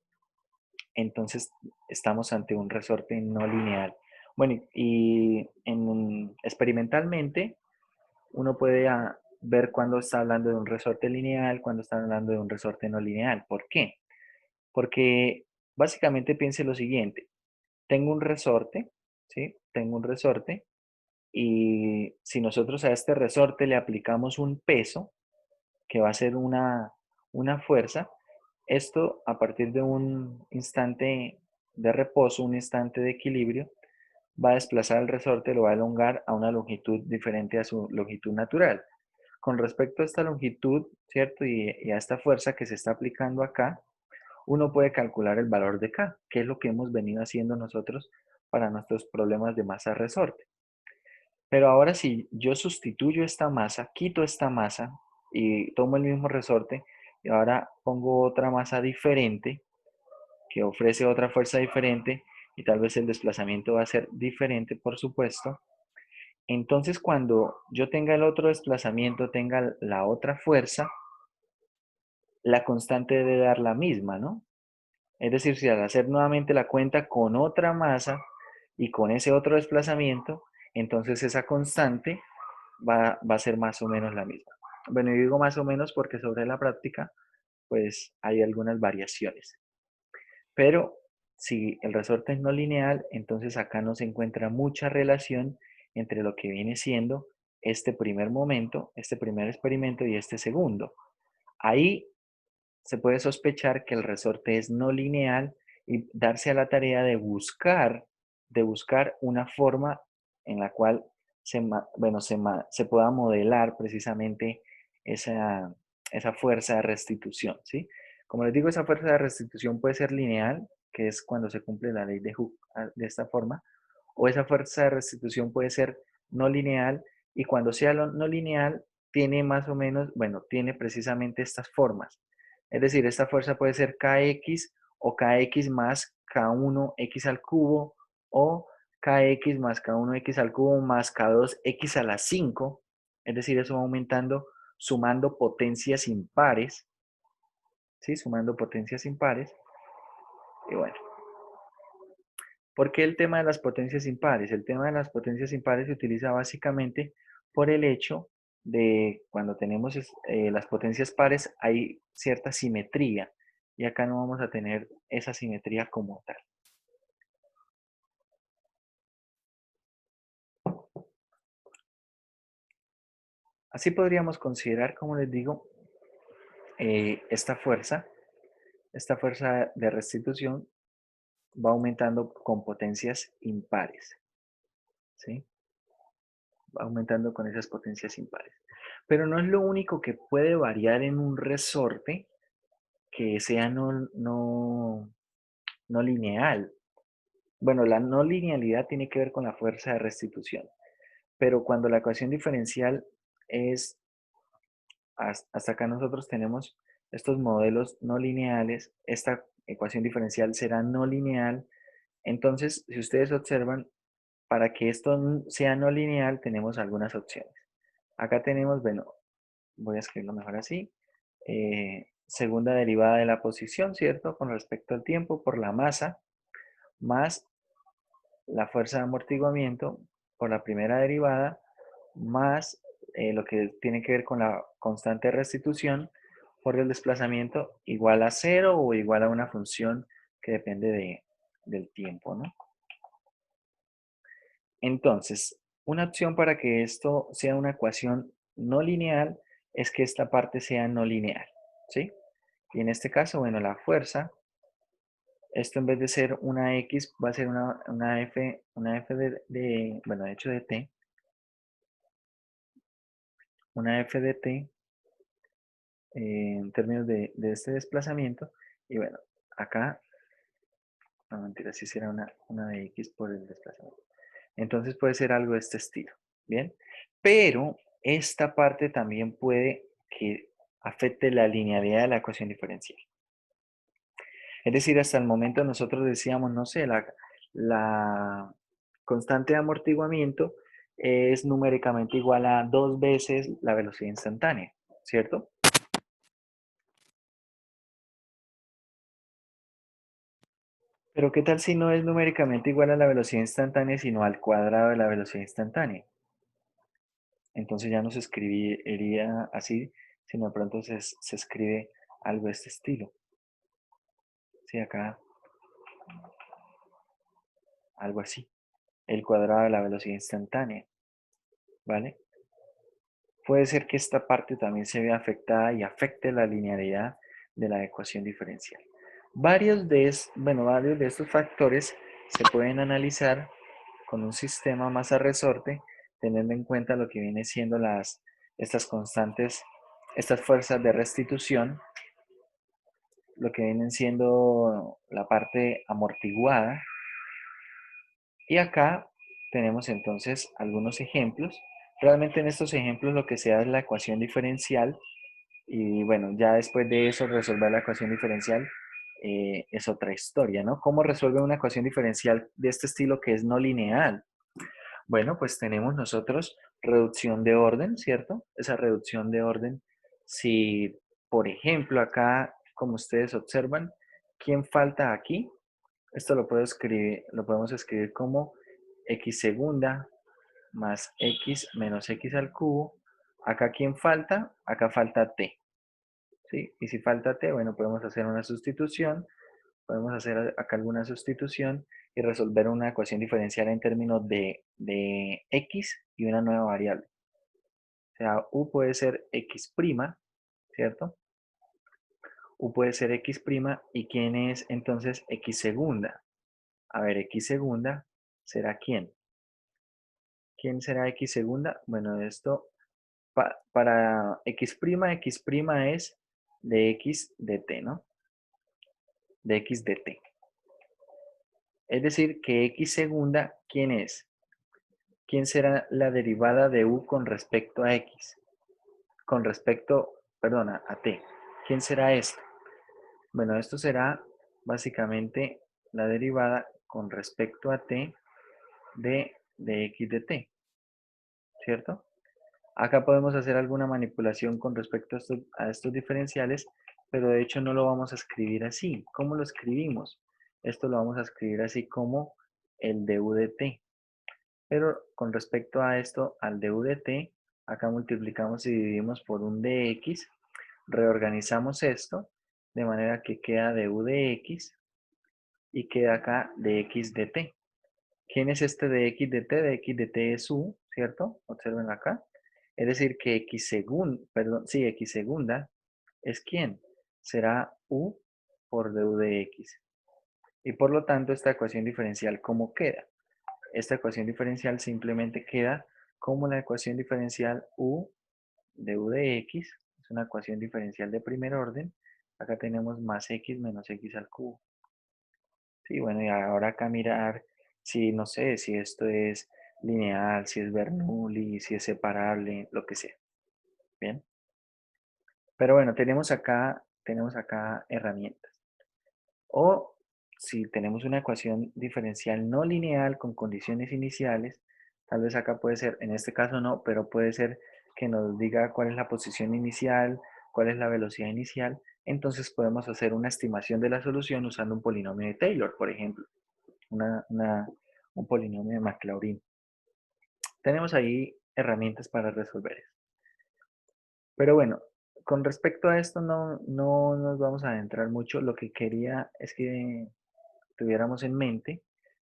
entonces estamos ante un resorte no lineal. Bueno, y experimentalmente uno puede ver cuando está hablando de un resorte lineal, cuando está hablando de un resorte no lineal. ¿Por qué? Porque básicamente piense lo siguiente. Tengo un resorte, ¿sí? Tengo un resorte y si nosotros a este resorte le aplicamos un peso, que va a ser una fuerza, esto a partir de un instante de reposo, un instante de equilibrio, va a desplazar el resorte, lo va a elongar a una longitud diferente a su longitud natural. Con respecto a esta longitud, ¿cierto? Y a esta fuerza que se está aplicando acá, uno puede calcular el valor de K, que es lo que hemos venido haciendo nosotros para nuestros problemas de masa resorte. Pero ahora si yo sustituyo esta masa, quito esta masa y tomo el mismo resorte y ahora pongo otra masa diferente que ofrece otra fuerza diferente y tal vez el desplazamiento va a ser diferente, por supuesto. Entonces cuando yo tenga el otro desplazamiento, tenga la otra fuerza, la constante debe dar la misma, ¿no? Es decir, si al hacer nuevamente la cuenta con otra masa y con ese otro desplazamiento, entonces esa constante va a ser más o menos la misma. Bueno, yo digo más o menos porque sobre la práctica, pues hay algunas variaciones. Pero si el resorte es no lineal, entonces acá no se encuentra mucha relación entre lo que viene siendo este primer momento, este primer experimento y este segundo. Ahí se puede sospechar que el resorte es no lineal y darse a la tarea de buscar una forma en la cual se pueda modelar precisamente esa fuerza de restitución, ¿sí? Como les digo, esa fuerza de restitución puede ser lineal, que es cuando se cumple la ley de Hooke de esta forma, o esa fuerza de restitución puede ser no lineal, y cuando sea no lineal, tiene más o menos, bueno, tiene precisamente estas formas. Es decir, esta fuerza puede ser Kx o Kx más K1x al cubo, o Kx más K1x al cubo más K2x a la 5. Es decir, eso va aumentando sumando potencias impares. ¿Sí? Sumando potencias impares. Y bueno, ¿por qué el tema de las potencias impares? El tema de las potencias impares se utiliza básicamente por el hecho de cuando tenemos las potencias pares hay cierta simetría, y acá no vamos a tener esa simetría como tal. Así podríamos considerar, como les digo, esta fuerza de restitución va aumentando con potencias impares, ¿sí? Va aumentando con esas potencias impares. Pero no es lo único que puede variar en un resorte que sea no lineal. Bueno, la no linealidad tiene que ver con la fuerza de restitución, pero cuando la ecuación diferencial es, hasta acá nosotros tenemos estos modelos no lineales, esta ecuación diferencial será no lineal. Entonces, si ustedes observan, para que esto sea no lineal tenemos algunas opciones. Acá tenemos, bueno, voy a escribirlo mejor así, segunda derivada de la posición, ¿cierto? Con respecto al tiempo por la masa, más la fuerza de amortiguamiento por la primera derivada, más lo que tiene que ver con la constante de restitución por el desplazamiento, igual a 0 o igual a una función que depende del tiempo, ¿no? Entonces, una opción para que esto sea una ecuación no lineal es que esta parte sea no lineal, ¿sí? Y en este caso, bueno, la fuerza, esto en vez de ser una X, va a ser una F bueno, de hecho de T, una F de T en términos de este desplazamiento. Y bueno, acá, no mentira, si será una de X por el desplazamiento. Entonces puede ser algo de este estilo, ¿bien? Pero esta parte también puede que afecte la linealidad de la ecuación diferencial. Es decir, hasta el momento nosotros decíamos, no sé, la constante de amortiguamiento es numéricamente igual a 2 veces la velocidad instantánea, ¿cierto? Pero ¿qué tal si no es numéricamente igual a la velocidad instantánea, sino al cuadrado de la velocidad instantánea? Entonces ya no se escribiría así, sino de pronto se escribe algo de este estilo. Sí, acá, algo así. El cuadrado de la velocidad instantánea, ¿vale? Puede ser que esta parte también se vea afectada y afecte la linealidad de la ecuación diferencial. Varios de estos factores se pueden analizar con un sistema más a resorte, teniendo en cuenta lo que viene siendo estas constantes, estas fuerzas de restitución, lo que vienen siendo la parte amortiguada. Y acá tenemos entonces algunos ejemplos. Realmente en estos ejemplos lo que se da es la ecuación diferencial, y bueno, ya después de eso resolver la ecuación diferencial es otra historia, ¿no? ¿Cómo resuelve una ecuación diferencial de este estilo que es no lineal? Bueno, pues tenemos nosotros reducción de orden, ¿cierto? Esa reducción de orden, si por ejemplo acá, como ustedes observan, ¿quién falta aquí? Esto lo podemos escribir como x segunda más x menos x al cubo. Acá ¿quién falta? Acá falta t, ¿sí? Y si falta t, bueno, podemos hacer una sustitución. Podemos hacer acá alguna sustitución y resolver una ecuación diferencial en términos de x y una nueva variable. O sea, u puede ser x', ¿cierto? U puede ser x', y ¿quién es entonces x segunda? A ver, x segunda será ¿quién? ¿Quién será x segunda? Bueno, esto para x', x' es de x de t, ¿no? De x de t. Es decir, que x segunda, ¿quién es? ¿Quién será la derivada de u con respecto a x? Con respecto, perdona, a t. ¿Quién será esto? Bueno, esto será básicamente la derivada con respecto a t de x de t, ¿cierto? Acá podemos hacer alguna manipulación con respecto a estos diferenciales, pero de hecho no lo vamos a escribir así. ¿Cómo lo escribimos? Esto lo vamos a escribir así como el du de t. Pero con respecto a esto, al du de t, acá multiplicamos y dividimos por un dx, reorganizamos esto de manera que queda du de x y queda acá dx de t. ¿Quién es este dx de t? Dx de t es u, ¿cierto? Observen acá. Es decir, que x segunda es ¿quién? Será u por du de x. Y por lo tanto, esta ecuación diferencial, ¿cómo queda? Esta ecuación diferencial simplemente queda como la ecuación diferencial u de u de x. Es una ecuación diferencial de primer orden. Acá tenemos más x menos x al cubo. Sí, bueno, y ahora acá mirar si, no sé, si esto es lineal, si es Bernoulli, si es separable, lo que sea. Bien. Pero bueno, tenemos acá herramientas. O si tenemos una ecuación diferencial no lineal con condiciones iniciales, tal vez acá puede ser, en este caso no, pero puede ser que nos diga cuál es la posición inicial, cuál es la velocidad inicial. Entonces podemos hacer una estimación de la solución usando un polinomio de Taylor, por ejemplo, un polinomio de Maclaurin. Tenemos ahí herramientas para resolver eso. Pero bueno, con respecto a esto no nos vamos a adentrar mucho. Lo que quería es que tuviéramos en mente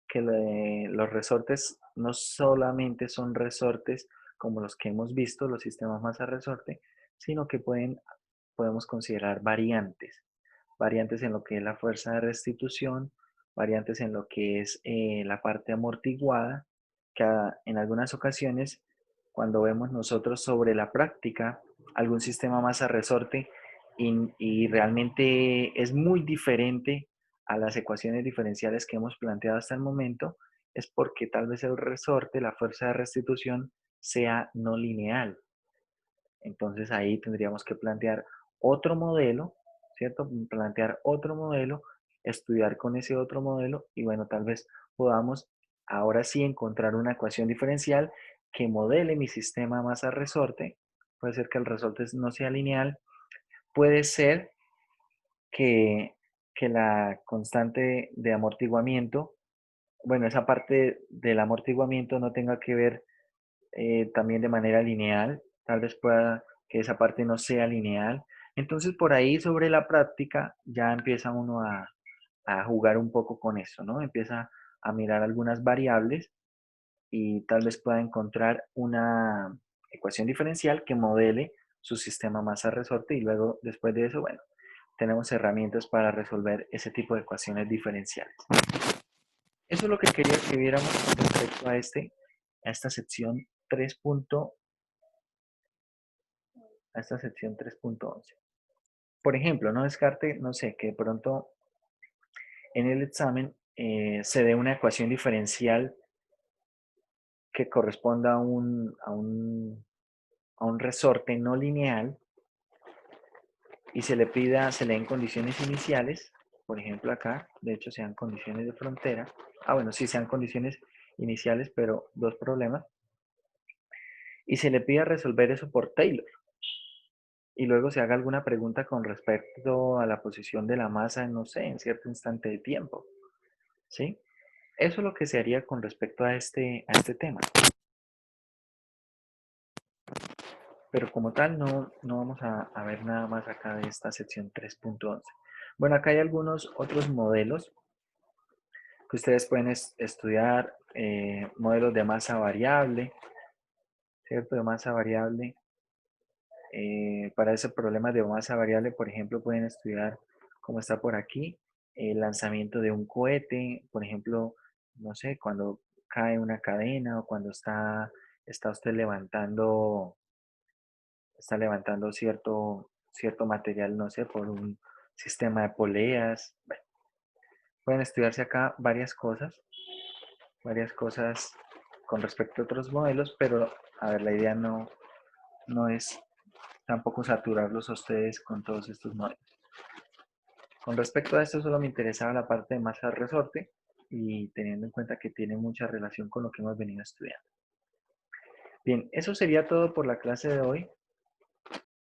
que los resortes no solamente son resortes como los que hemos visto, los sistemas masa resorte, sino que podemos considerar variantes. Variantes en lo que es la fuerza de restitución, variantes en lo que es la parte amortiguada, que en algunas ocasiones, cuando vemos nosotros sobre la práctica algún sistema masa resorte y realmente es muy diferente a las ecuaciones diferenciales que hemos planteado hasta el momento, es porque tal vez el resorte, la fuerza de restitución, sea no lineal. Entonces ahí tendríamos que plantear otro modelo, ¿cierto? Plantear otro modelo, estudiar con ese otro modelo y bueno, tal vez podamos ahora sí encontrar una ecuación diferencial que modele mi sistema masa resorte. Puede ser que el resorte no sea lineal, puede ser que, que la constante de amortiguamiento, bueno, esa parte del amortiguamiento no tenga que ver también de manera lineal, tal vez pueda que esa parte no sea lineal. Entonces por ahí sobre la práctica ya empieza uno a jugar un poco con eso, ¿no? Empieza a mirar algunas variables y tal vez pueda encontrar una ecuación diferencial que modele su sistema masa resorte y luego después de eso, bueno, tenemos herramientas para resolver ese tipo de ecuaciones diferenciales. Eso es lo que quería que viéramos con respecto a esta sección 3. A esta sección 3.11. Por ejemplo, no descarte, no sé, que de pronto en el examen se dé una ecuación diferencial que corresponda a un resorte no lineal y se le den condiciones iniciales, por ejemplo acá, de hecho sean condiciones de frontera, bueno, sí sean condiciones iniciales, pero dos problemas, y se le pida resolver eso por Taylor. Y luego se haga alguna pregunta con respecto a la posición de la masa, no sé, en cierto instante de tiempo. ¿Sí? Eso es lo que se haría con respecto a este tema. Pero como tal, no vamos a ver nada más acá de esta sección 3.11. Bueno, acá hay algunos otros modelos que ustedes pueden estudiar, modelos de masa variable, ¿cierto? De masa variable. Para ese problema de masa variable, por ejemplo, pueden estudiar, como está por aquí, el lanzamiento de un cohete, por ejemplo, no sé, cuando cae una cadena o cuando está usted levantando cierto material, no sé, por un sistema de poleas. Bueno, Pueden estudiarse acá varias cosas con respecto a otros modelos, pero a ver, la idea no es tampoco saturarlos a ustedes con todos estos modelos. Con respecto a esto, solo me interesaba la parte de masa de resorte y teniendo en cuenta que tiene mucha relación con lo que hemos venido estudiando. Bien, eso sería todo por la clase de hoy.